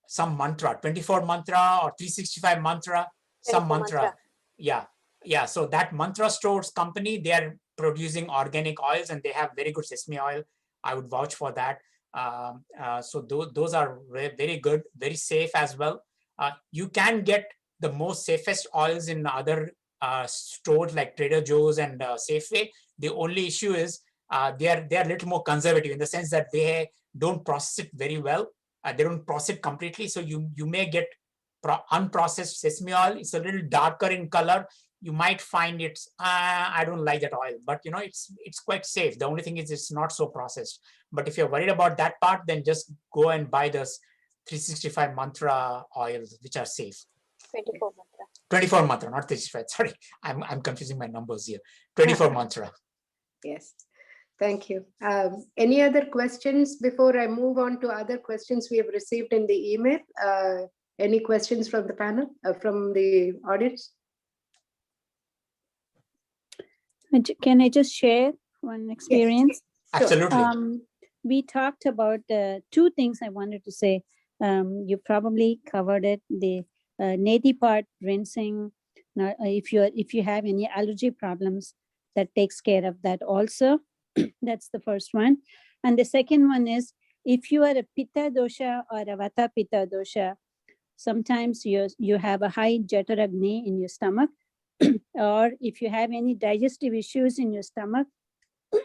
some mantra, 24 mantra or 365 mantra, some mantra. Yeah. So that mantra stores company, they are producing organic oils and they have very good sesame oil. I would vouch for that. So those are very good, very safe as well. You can get the most safest oils in other stores like Trader Joe's and Safeway. The only issue is they are a little more conservative in the sense that they don't process it very well. They don't process it completely, so you may get unprocessed sesame oil. It's a little darker in color. You might find it's I don't like that oil, but it's quite safe. The only thing is it's not so processed. But if you're worried about that part, then just go and buy those 365 mantra oils, which are safe. 24 mantra. 24 mantra, not 365. Sorry, I'm confusing my numbers here. 24 mantra. Yes, thank you. Any other questions before I move on to other questions we have received in the email? Any questions from the panel, from the audience? Can I just share one experience? Yes, sure. Absolutely. We talked about two things I wanted to say. You probably covered it. The neti part rinsing. Now, if you have any allergy problems, that takes care of that also. That's the first one. And the second one is, if you are a pitta dosha or a vata pitta dosha, sometimes you have a high jataragni in your stomach, or if you have any digestive issues in your stomach,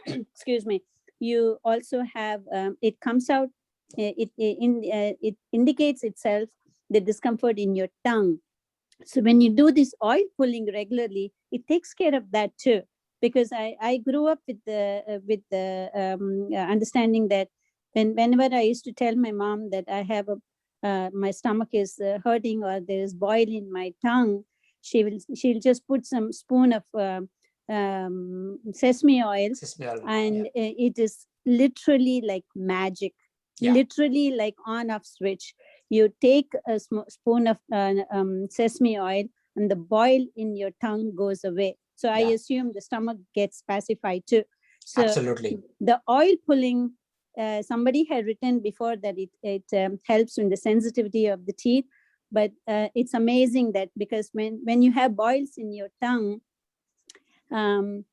excuse me, you also have, it comes out, it indicates itself, the discomfort in your tongue. So when you do this oil pulling regularly, it takes care of that too. Because I grew up with the understanding that whenever I used to tell my mom that I have my stomach is hurting or there is boil in my tongue, she'll just put some spoon of sesame oil, and it is literally like magic, literally like on-off switch. You take a spoon of sesame oil and the boil in your tongue goes away. So I assume the stomach gets pacified too. So absolutely. The oil pulling, somebody had written before that it helps in the sensitivity of the teeth, but it's amazing that because when you have boils in your tongue,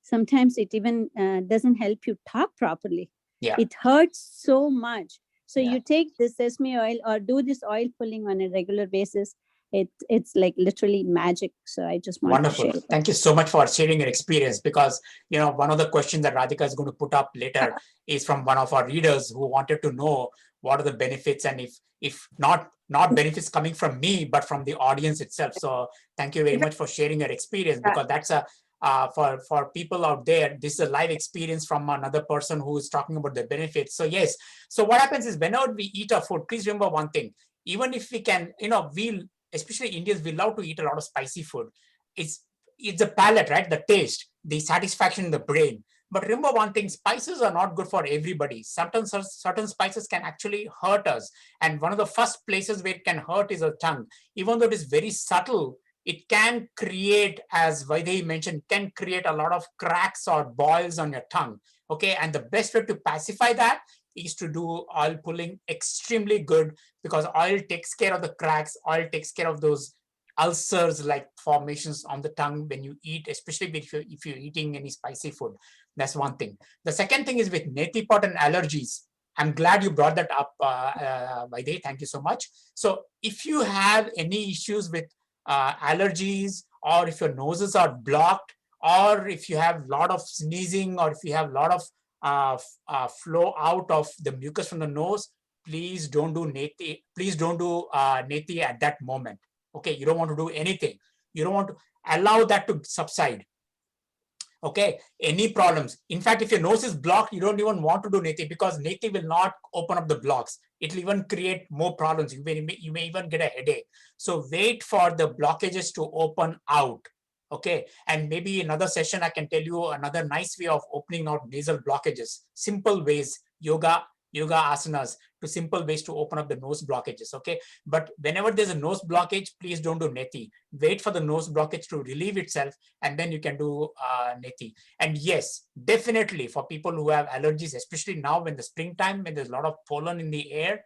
sometimes it even doesn't help you talk properly. It hurts so much. So you take this sesame oil or do this oil pulling on a regular basis. It's like literally magic. So I just want to share that. Thank you so much for sharing your experience, because one of the questions that Radhika is going to put up later is from one of our readers who wanted to know what are the benefits, and if not benefits coming from me but from the audience itself. So thank you very much for sharing your experience, because that's a for people out there, this is a live experience from another person who is talking about the benefits. So yes, so what happens is whenever we eat our food, please remember one thing. Even if we can, especially Indians, we love to eat a lot of spicy food. It's the palate, right? The taste, the satisfaction in the brain. But remember one thing, spices are not good for everybody. Sometimes certain spices can actually hurt us. And one of the first places where it can hurt is our tongue. Even though it is very subtle, it can create, as Vaidehi mentioned, can create a lot of cracks or boils on your tongue. Okay, and the best way to pacify that is to do oil pulling extremely good, because oil takes care of the cracks, oil takes care of those ulcers like formations on the tongue when you eat, especially if you're eating any spicy food. That's one thing. The second thing is with neti pot and allergies. I'm glad you brought that up, Vaidehi. Thank you so much. So if you have any issues with allergies, or if your noses are blocked, or if you have a lot of sneezing, or if you have a lot of flow out of the mucus from the nose, please don't do neti. Please don't do neti at that moment. Okay, you don't want to do anything. You don't want to allow that to subside. Okay, any problems. In fact, if your nose is blocked, you don't even want to do neti, because neti will not open up the blocks. It will even create more problems. You may even get a headache. So wait for the blockages to open out. Okay, and maybe another session I can tell you another nice way of opening out nasal blockages. Simple ways, yoga asanas, to simple ways to open up the nose blockages. Okay, but whenever there's a nose blockage, please don't do neti. Wait for the nose blockage to relieve itself, and then you can do neti. And yes, definitely for people who have allergies, especially now in the springtime when there's a lot of pollen in the air,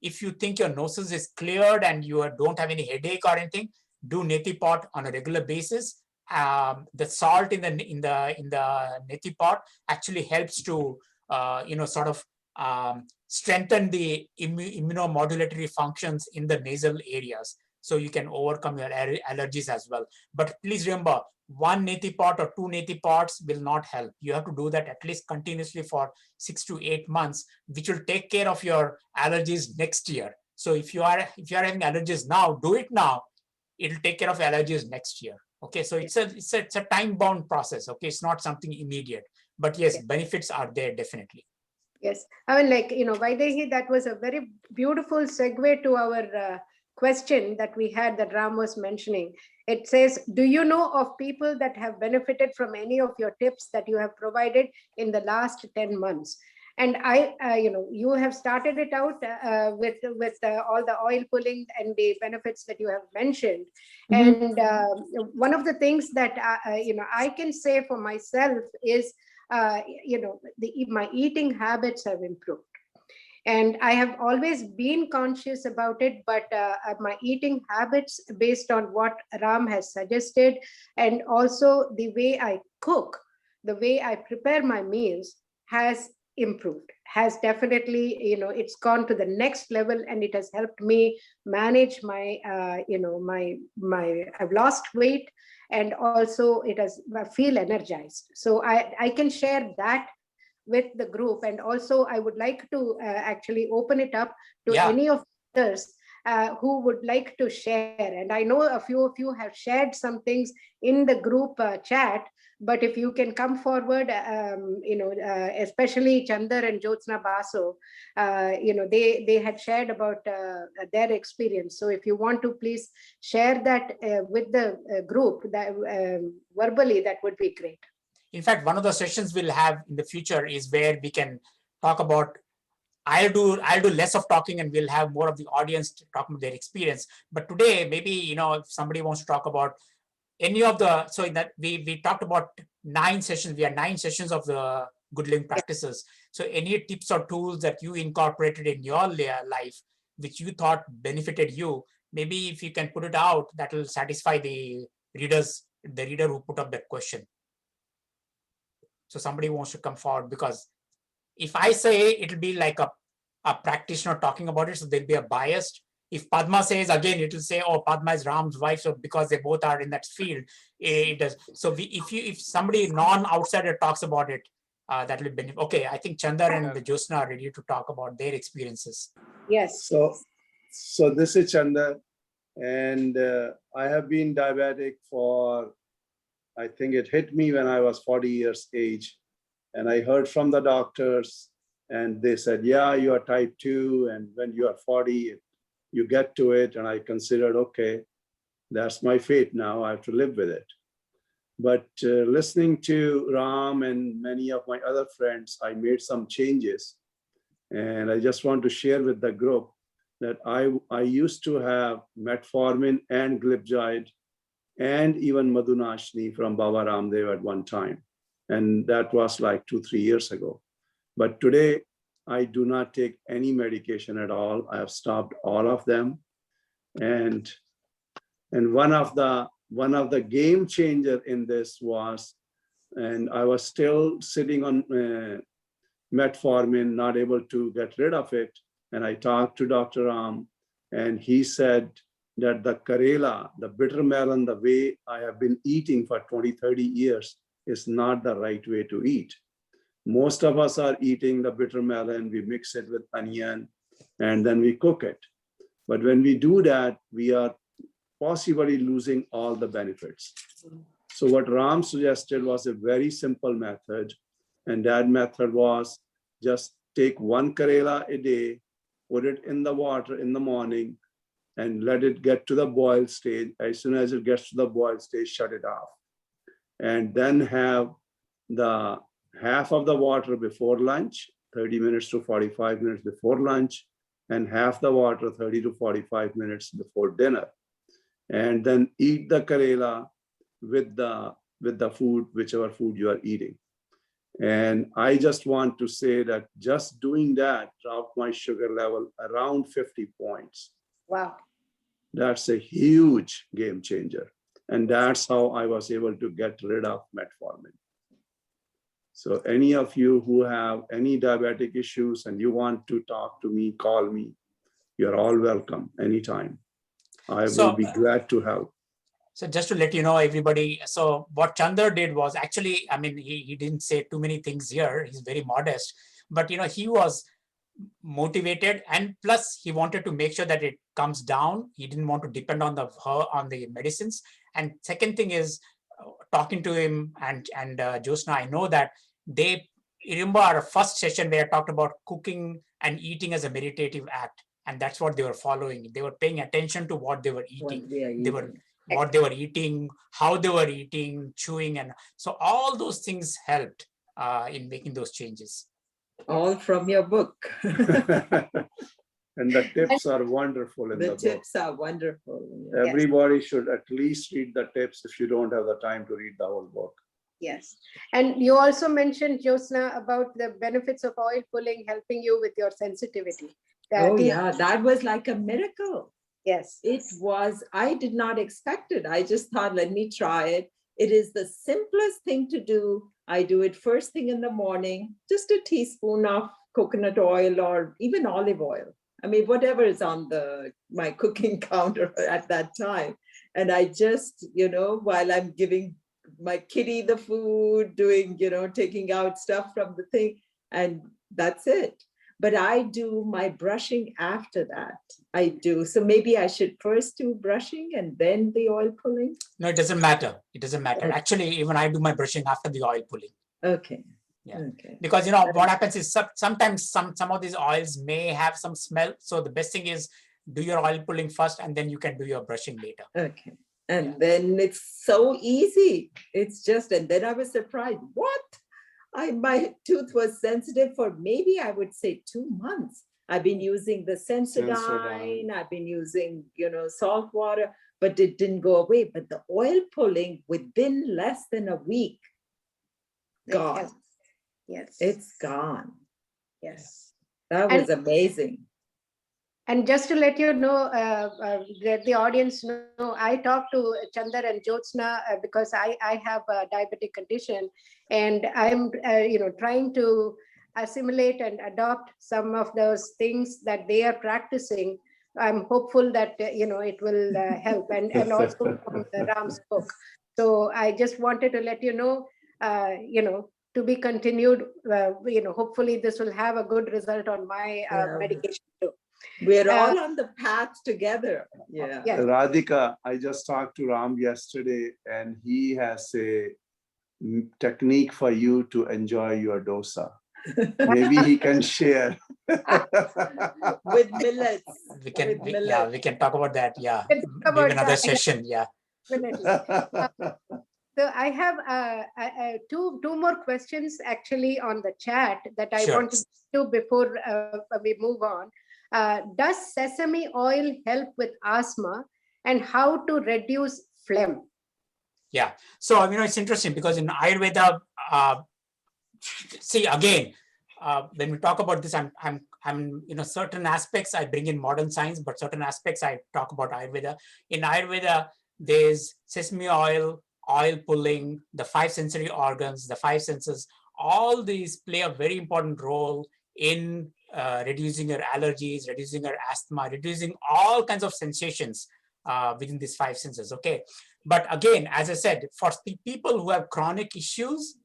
if you think your nose is cleared and you don't have any headache or anything, do neti pot on a regular basis. The salt in the neti pot actually helps to sort of strengthen the immunomodulatory functions in the nasal areas, so you can overcome your allergies as well. But please remember, one neti pot or two neti pots will not help. You have to do that at least continuously for 6 to 8 months, which will take care of your allergies next year. So if you are having allergies now, do it now. It'll take care of allergies next year. Okay, so it's a time-bound process. Okay, it's not something immediate, but yes, benefits are there definitely. Yes, I mean, like, Vaidehi, that was a very beautiful segue to our question that we had that Ram was mentioning. It says, do you know of people that have benefited from any of your tips that you have provided in the last 10 months? And you have started it out with all the oil pulling and the benefits that you have mentioned. And one of the things that I can say for myself is, my eating habits have improved. And I have always been conscious about it, but my eating habits, based on what Ram has suggested, and also the way I cook, the way I prepare my meals, has improved, has definitely, it's gone to the next level, and it has helped me manage my, I've lost weight, and also it has, I feel energized. So I can share that with the group. And also I would like to actually open it up to any of others who would like to share. And I know a few of you have shared some things in the group chat, but if you can come forward, especially Chandar and Jyotsna Basu, they had shared about their experience. So if you want to, please share that with the group, that verbally, that would be great. In fact, one of the sessions we'll have in the future is where we can talk about, I'll do less of talking, and we'll have more of the audience talking about their experience. But today, maybe, if somebody wants to talk about any of the, so in that we talked about 9 sessions, we had 9 sessions of the good living practices. So any tips or tools that you incorporated in your life, which you thought benefited you, maybe if you can put it out, that will satisfy the reader who put up that question. So somebody wants to come forward, because if I say, it'll be like a practitioner talking about it, so there'll be a bias. If Padma says, again, it will say, oh, Padma is Ram's wife, so because they both are in that field, it does. So if somebody non-outsider talks about it, that will benefit. Okay, I think Chandar and the Jyotsna are ready to talk about their experiences. Yes. So this is Chandar, and I have been diabetic for, I think it hit me when I was 40 years age, and I heard from the doctors, and they said, yeah, you are type 2, and when you are 40, you get to it. And I considered, okay, that's my fate now, I have to live with it. But listening to Ram and many of my other friends, I made some changes. And I just want to share with the group that I used to have metformin and glipizide and even Madhunashni from Baba Ramdev at one time. And that was like 2-3 years ago. But today, I do not take any medication at all. I have stopped all of them. And one of the game changer in this was, and I was still sitting on metformin, not able to get rid of it. And I talked to Dr. Ram, and he said that the Karela, the bitter melon, the way I have been eating for 20-30 years is not the right way to eat. Most of us are eating the bitter melon, we mix it with onion, and then we cook it. But when we do that, we are possibly losing all the benefits. So what Ram suggested was a very simple method. And that method was just take 1 Karela a day, put it in the water in the morning, and let it get to the boil stage. As soon as it gets to the boil stage, shut it off. And then have the half of the water before lunch, 30 minutes to 45 minutes before lunch, and half the water 30 to 45 minutes before dinner. And then eat the Karela with the food, whichever food you are eating. And I just want to say that just doing that dropped my sugar level around 50 points. Wow. That's a huge game changer. And that's how I was able to get rid of metformin. So any of you who have any diabetic issues and you want to talk to me, call me. You're all welcome anytime. I will be glad to help. So just to let you know, everybody, so what Chandra did was actually, I mean, he didn't say too many things here. He's very modest, but he was motivated, and plus he wanted to make sure that it comes down. He didn't want to depend on the medicines. And second thing is talking to him and Josna, I know that they remember our first session where I talked about cooking and eating as a meditative act, and that's what they were following. They were paying attention to what they were eating. What they were eating, how they were eating, chewing, and so all those things helped in making those changes. All from your book. And the tips are wonderful in the book. The tips are wonderful. Everybody should at least read the tips if you don't have the time to read the whole book. Yes. And you also mentioned, Josna, about the benefits of oil pulling helping you with your sensitivity. Yeah, that was like a miracle. Yes. It was, I did not expect it. I just thought, let me try it. It is the simplest thing to do. I do it first thing in the morning, just a teaspoon of coconut oil or even olive oil. I mean, whatever is on my cooking counter at that time. And I just, while I'm giving my kitty the food, doing, taking out stuff from the thing, and that's it. But I do my brushing after that. I do. So maybe I should first do brushing and then the oil pulling. No, it doesn't matter. It doesn't matter. Okay. Actually, even I do my brushing after the oil pulling. Okay. Yeah. Okay. Because what happens is sometimes some of these oils may have some smell. So the best thing is do your oil pulling first, and then you can do your brushing later. Okay. And then it's so easy. It's just, and then I was surprised. What? My tooth was sensitive for maybe I would say 2 months. I've been using the Sensodyne. I've been using, salt water, but it didn't go away. But the oil pulling within less than a week, gone. Yes. It's gone. Yes. That was amazing. And just to let you know, let the audience know, I talked to Chandar and Jyotsna because I have a diabetic condition, and I'm trying to assimilate and adopt some of those things that they are practicing. I'm hopeful that it will help, and also from Ram's book. So I just wanted to let you know, to be continued. Hopefully this will have a good result on my medication too. We're all on the path together. Yeah. Yes. Radhika, I just talked to Ram yesterday, and he has a technique for you to enjoy your dosa. Maybe he can share. With millets. We can talk about that. Yeah. Maybe another session. Yeah. So I have two more questions actually on the chat that I want to do before we move on. Does sesame oil help with asthma, and how to reduce phlegm? Yeah. So, it's interesting because in Ayurveda, see, again, when we talk about this, I'm certain aspects I bring in modern science, but certain aspects I talk about Ayurveda. In Ayurveda, there's sesame oil pulling, the 5 sensory organs, the 5 senses, all these play a very important role in reducing your allergies, reducing your asthma, reducing all kinds of sensations within these 5 senses. Okay. But again, as I said, for people who have chronic issues,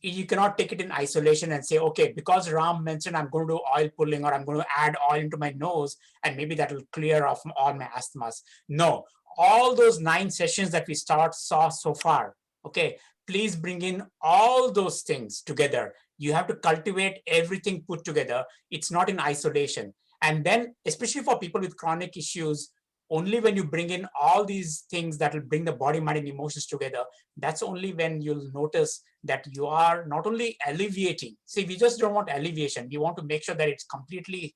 you cannot take it in isolation and say, okay, because Ram mentioned I'm going to do oil pulling, or I'm going to add oil into my nose, and maybe that will clear off all my asthmas. No, all those 9 sessions that we saw so far, okay, please bring in all those things together. You have to cultivate everything put together. It's not in isolation. And then, especially for people with chronic issues, only when you bring in all these things that will bring the body, mind, and emotions together, that's only when you'll notice that you are not only alleviating. See, we just don't want alleviation. We want to make sure that it's completely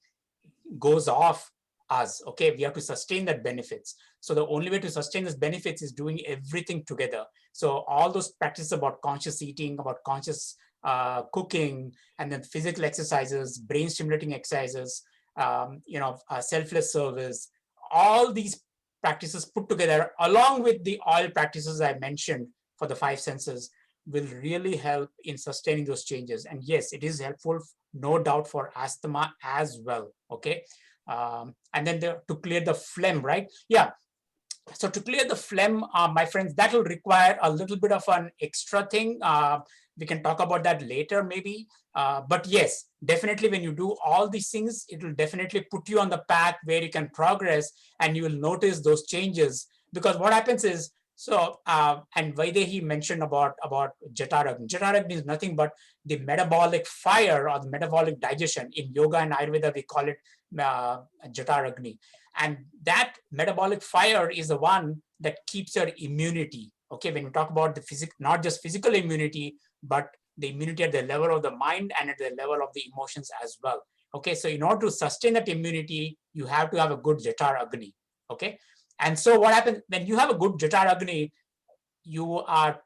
goes off us. Okay, we have to sustain that benefits. So the only way to sustain these benefits is doing everything together. So all those practices about conscious eating, about conscious cooking, and then physical exercises, brain stimulating exercises, selfless service, all these practices put together along with the oil practices I mentioned for the 5 senses will really help in sustaining those changes. And yes, it is helpful, no doubt, for asthma as well. Okay. And then to clear the phlegm, right? Yeah. So to clear the phlegm, my friends, that will require a little bit of an extra thing. We can talk about that later, maybe. But yes, definitely when you do all these things, it will definitely put you on the path where you can progress and you will notice those changes. Because what happens is, so, and Vaidehi mentioned about Jataragni. Jataragni is nothing but the metabolic fire or the metabolic digestion. In yoga and Ayurveda, we call it Jataragni. And that metabolic fire is the one that keeps your immunity. Okay, when you talk about the physical, not just physical immunity, but the immunity at the level of the mind and at the level of the emotions as well. Okay, so in order to sustain that immunity, you have to have a good Jataragni. Okay, and so what happens when you have a good Jataragni, you are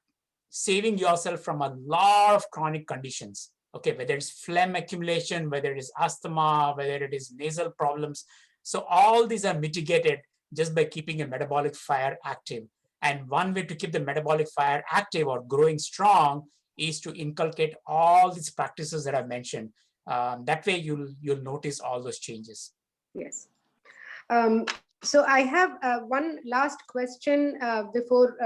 saving yourself from a lot of chronic conditions. Okay, whether it's phlegm accumulation, whether it is asthma, whether it is nasal problems. So all these are mitigated just by keeping a metabolic fire active. And one way to keep the metabolic fire active or growing strong is to inculcate all these practices that I mentioned. That way you'll notice all those changes. Yes. So I have one last question before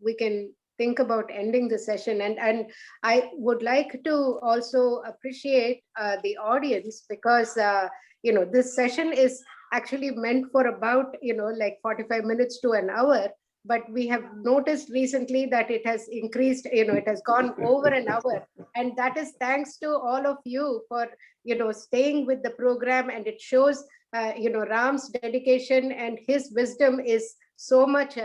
we can think about ending the session. And I would like to also appreciate the audience, because this session is actually meant for about like 45 minutes to an hour, but we have noticed recently that it has increased, it has gone over an hour, and that is thanks to all of you for staying with the program. And it shows Ram's dedication and his wisdom is so much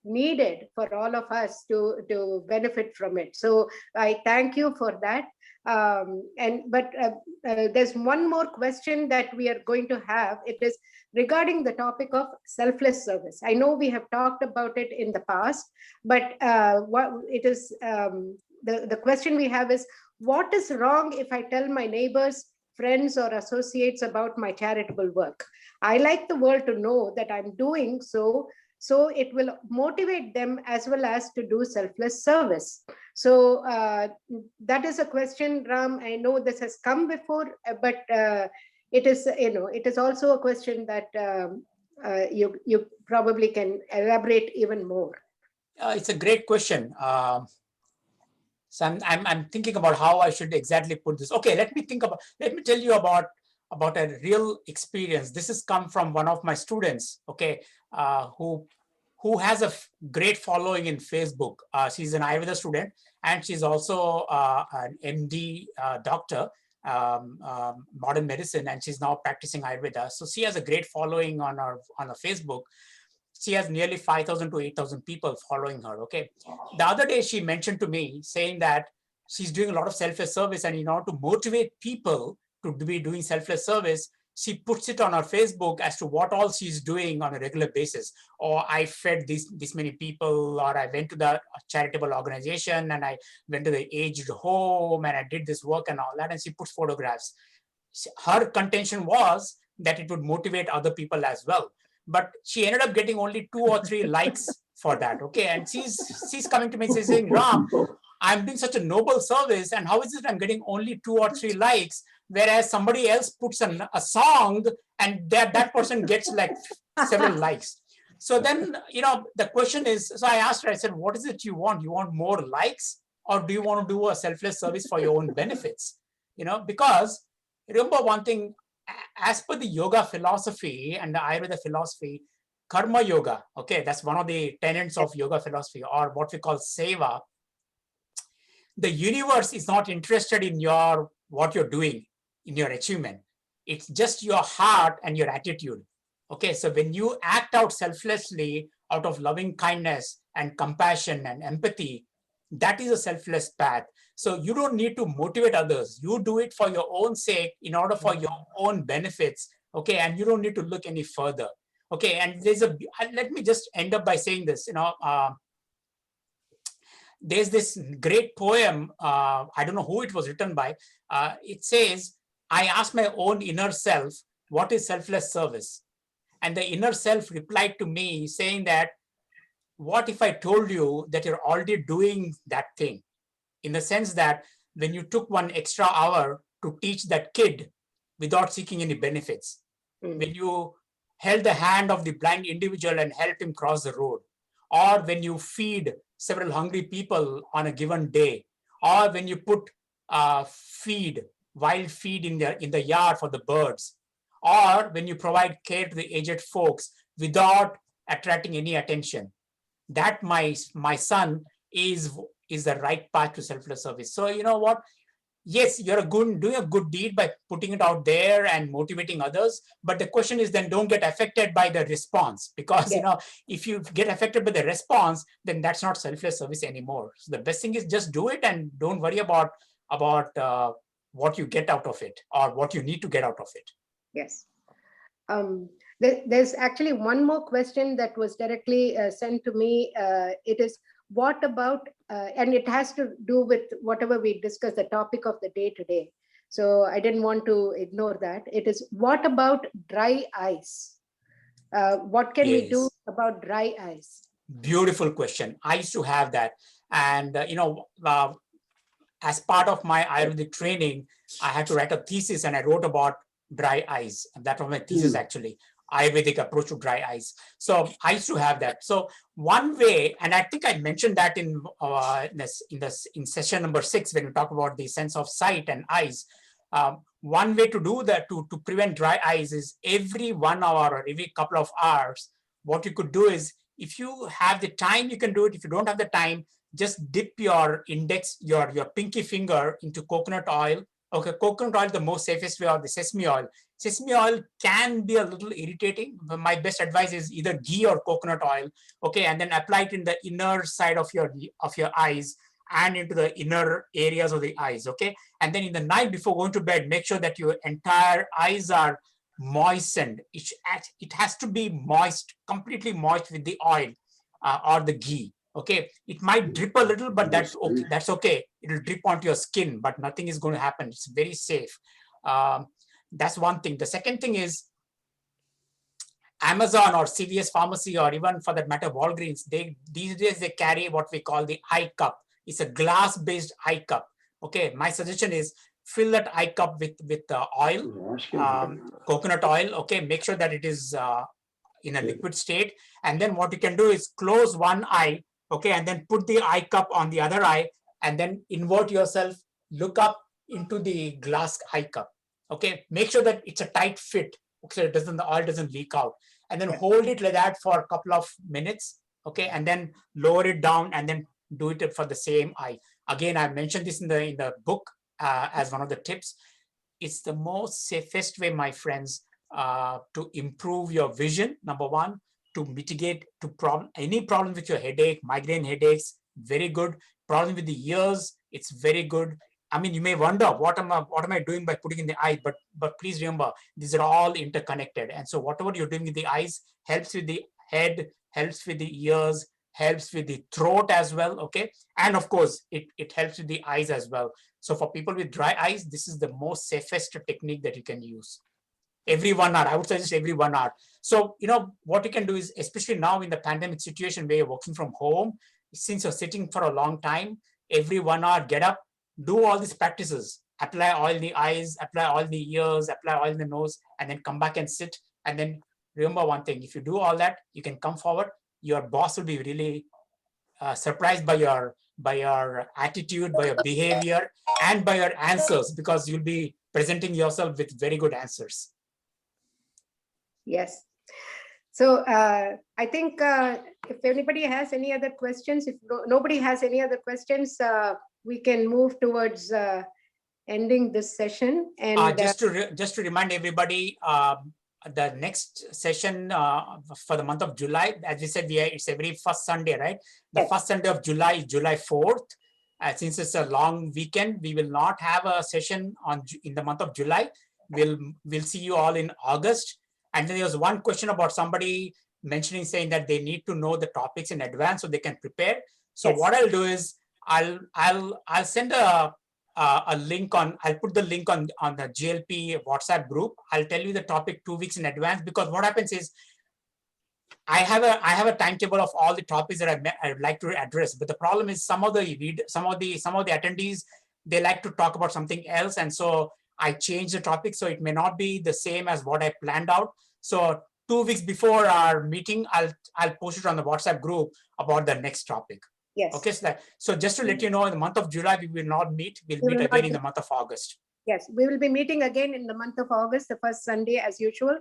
needed for all of us to benefit from it. So I thank you for that. But there's one more question that we are going to have. It is regarding the topic of selfless service. I know we have talked about it in the past, but what it is, the question we have is, what is wrong if I tell my neighbors, friends, or associates about my charitable work? I like the world to know that I'm doing so it will motivate them as well as to do selfless service. So that is a question, Ram. I know this has come before, but it is also a question that you probably can elaborate even more. It's a great question. So I'm thinking about how I should exactly put this. Okay, let me tell you about a real experience. This has come from one of my students, okay, who has a great following in Facebook. She's an Ayurveda student, and she's also an MD doctor, modern medicine, and she's now practicing Ayurveda. So she has a great following on her Facebook. She has nearly 5,000 to 8,000 people following her. Okay. The other day she mentioned to me saying that she's doing a lot of selfless service, and in order to motivate people to be doing selfless service, she puts it on her Facebook as to what all she's doing on a regular basis. Or I fed this many people, or I went to the charitable organization, and I went to the aged home, and I did this work and all that. And she puts photographs. Her contention was that it would motivate other people as well. But she ended up getting only 2 or 3 likes for that. Okay. And she's coming to me and saying, Ram, I'm doing such a noble service, and how is it I'm getting only 2 or 3 likes, whereas somebody else puts a song and that person gets like several likes. So then, the question is, so I asked her, I said, what is it you want? You want more likes, or do you want to do a selfless service for your own benefits? Because remember one thing, as per the yoga philosophy and the Ayurveda philosophy, karma yoga, okay, that's one of the tenets of yoga philosophy, or what we call seva. The universe is not interested in what you're doing, in your achievement. It's just your heart and your attitude. Okay, so when you act out selflessly out of loving kindness and compassion and empathy, that is a selfless path. So you don't need to motivate others. You do it for your own sake, in order for your own benefits. Okay, and you don't need to look any further. Okay, and let me just end up by saying this. There's this great poem. I don't know who it was written by. It says, I asked my own inner self, what is selfless service? And the inner self replied to me saying that, what if I told you that you're already doing that thing? in the sense that when you took 1 extra hour to teach that kid without seeking any benefits, when you held the hand of the blind individual and helped him cross the road, or when you feed several hungry people on a given day, or when you put wild feed in the yard for the birds, or when you provide care to the aged folks without attracting any attention, that my son is the right path to selfless service. So you know what? Yes, you're doing a good deed by putting it out there and motivating others. But the question is then don't get affected by the response, because if you get affected by the response, then that's not selfless service anymore. So the best thing is just do it and don't worry about what you get out of it or what you need to get out of it. Yes. There's actually one more question that was directly sent to me. It is, what about, and it has to do with whatever we discussed, the topic of the day today. So I didn't want to ignore that. It is, what about dry eyes? What can we do about dry eyes? Beautiful question. I used to have that. And, as part of my Ayurvedic training, I had to write a thesis and I wrote about dry eyes. And that was my thesis actually, Ayurvedic approach to dry eyes. So I used to have that. So one way, and I think I mentioned that in session number 6, when we talk about the sense of sight and eyes. One way to do that, to prevent dry eyes, is every 1 hour or every couple of hours, what you could do is, if you have the time, you can do it. If you don't have the time, just dip your index, your pinky finger into coconut oil. Okay, coconut oil, the most safest way, or the sesame oil. Sesame oil can be a little irritating. But my best advice is either ghee or coconut oil. Okay, and then apply it in the inner side of your eyes and into the inner areas of the eyes. Okay, and then in the night before going to bed, make sure that your entire eyes are moistened. It has to be moist, completely moist with the oil or the ghee. Okay, it might drip a little, but that's okay. That's okay. It'll drip onto your skin, but nothing is going to happen. It's very safe. That's one thing. The second thing is, Amazon or CVS Pharmacy, or even for that matter Walgreens, these days they carry what we call the eye cup. It's a glass-based eye cup. Okay, my suggestion is fill that eye cup with oil, coconut oil. Okay, make sure that it is in a liquid state, and then what you can do is close one eye. Okay, and then put the eye cup on the other eye, and then invert yourself, look up into the glass eye cup. Okay, make sure that it's a tight fit, so the oil doesn't leak out, and then hold it like that for a couple of minutes. Okay, and then lower it down, and then do it for the same eye. Again, I mentioned this in the book as one of the tips. It's the most safest way, my friends, to improve your vision. Number one, to mitigate any problem with your headache, migraine headaches, very good. Problem with the ears, it's very good. I mean, you may wonder, what am I doing by putting in the eye? But please remember, these are all interconnected. And so whatever you're doing with the eyes helps with the head, helps with the ears, helps with the throat as well. Okay, and of course, it helps with the eyes as well. So for people with dry eyes, this is the most safest technique that you can use. Every 1 hour, I would suggest every 1 hour. So, what you can do is, especially now in the pandemic situation where you're working from home, since you're sitting for a long time, every 1 hour, get up, do all these practices, apply oil in the eyes, apply oil in the ears, apply oil in the nose, and then come back and sit. And then remember one thing, if you do all that, you can come forward. Your boss will be really surprised by your attitude, by your behavior, and by your answers, because you'll be presenting yourself with very good answers. Yes. So I think if anybody has any other questions, if nobody has any other questions, we can move towards ending this session. And just to remind everybody, the next session for the month of July, as we said, it's every first Sunday, right? The first Sunday of July is July 4th. Since it's a long weekend, we will not have a session in the month of July. We'll see you all in August. And then there was one question about somebody saying that they need to know the topics in advance so they can prepare. So what I'll do is I'll send a link I'll put the link on the GLP WhatsApp group. I'll tell you the topic 2 weeks in advance, because what happens is I have a timetable of all the topics that I would like to address, but the problem is some of the attendees, they like to talk about something else, and so I change the topic, so it may not be the same as what I planned out. So 2 weeks before our meeting, I'll post it on the WhatsApp group about the next topic. Yes. Okay, so just to let you know, in the month of July we will not meet. We'll We meet will again not in the month of August. Yes, we will be meeting again in the month of August, the first Sunday as usual.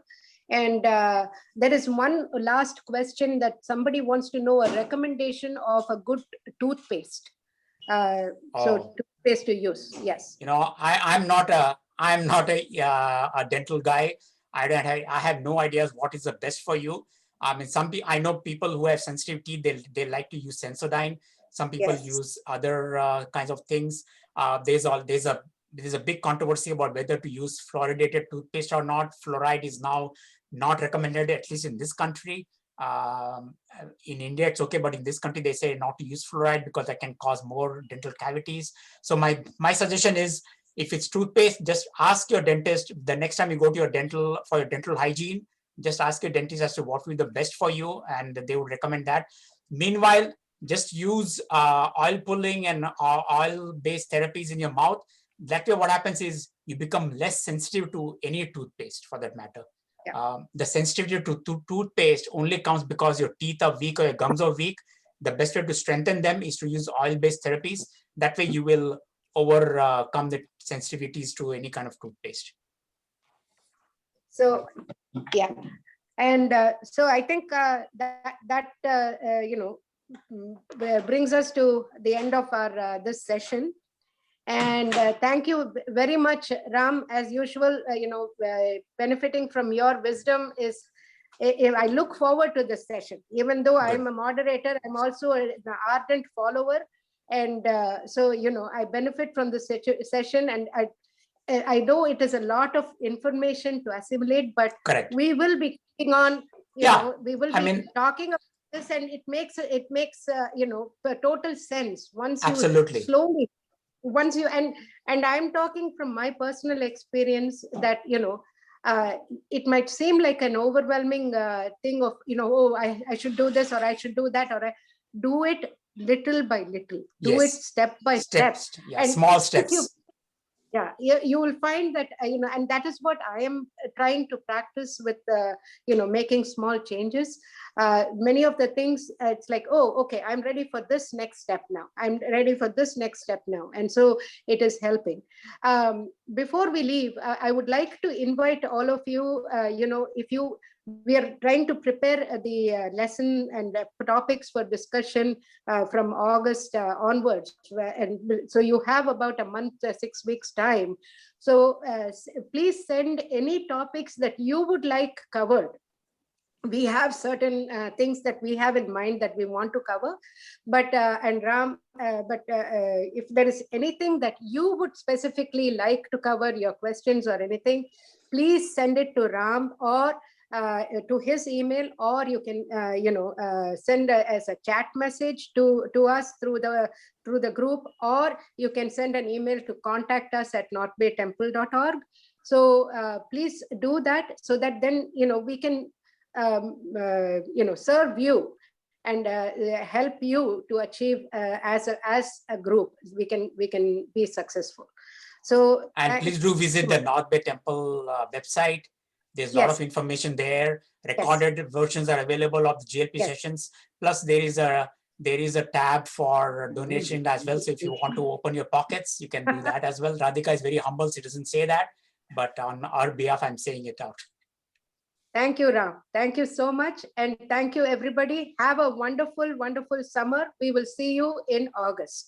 And there is one last question that somebody wants to know, a recommendation of a good toothpaste. So toothpaste to use, yes. You know, I'm not a dental guy. I have no ideas what is the best for you. I mean, I know people who have sensitive teeth, they like to use Sensodyne. Some people Yes. use other kinds of things. There's a big controversy about whether to use fluoridated toothpaste or not. Fluoride is now not recommended, at least in this country. In India, it's okay, but in this country, they say not to use fluoride because that can cause more dental cavities. So my suggestion is, if it's toothpaste, just ask your dentist the next time you go to your dental hygiene. Just ask your dentist as to what will be the best for you, and they would recommend that. Meanwhile, just use oil pulling and oil-based therapies in your mouth. That way, what happens is you become less sensitive to any toothpaste, for that matter. Yeah. The sensitivity to toothpaste only comes because your teeth are weak or your gums are weak. The best way to strengthen them is to use oil-based therapies. That way you will overcome the sensitivities to any kind of toothpaste. So, yeah. And so I think brings us to the end of our this session. And thank you very much, Ram. As usual, benefiting from your wisdom is, I look forward to this session. Even though I'm a moderator, I'm also an ardent follower. And so, I benefit from this session, and I know it is a lot of information to assimilate, but Correct. we will be keeping on, we will be talking about this, and it makes total sense once you absolutely slowly, once you, and I'm talking from my personal experience that, it might seem like an overwhelming thing of, oh, I should do this, or I should do that, or I do it little by little, do it step by step. And small steps. You will find that, and that is what I am trying to practice with, making small changes. Many of the things, it's like, oh, okay, I'm ready for this next step now. I'm ready for this next step now. And so it is helping. Before we leave, I would like to invite all of you, we are trying to prepare the lesson and topics for discussion from August onwards. And so you have about a month, 6 weeks time. So please send any topics that you would like covered. We have certain things that we have in mind that we want to cover, but and Ram, if there is anything that you would specifically like to cover, your questions or anything, please send it to Ram or to his email, or you can send as a chat message to us through the group, or you can send an email to contact us at northbaytemple.org. So please do that, so that then we can serve you and help you to achieve as a group. We can be successful. So, and please do visit the North Bay Temple website. There's a lot of information there. Recorded versions are available of the GLP sessions. Plus, there is a tab for donation as well. So if you want to open your pockets, you can do that as well. Radhika is very humble. She doesn't say that, but on our behalf, I'm saying it out. Thank you, Ram. Thank you so much. And thank you, everybody. Have a wonderful, wonderful summer. We will see you in August.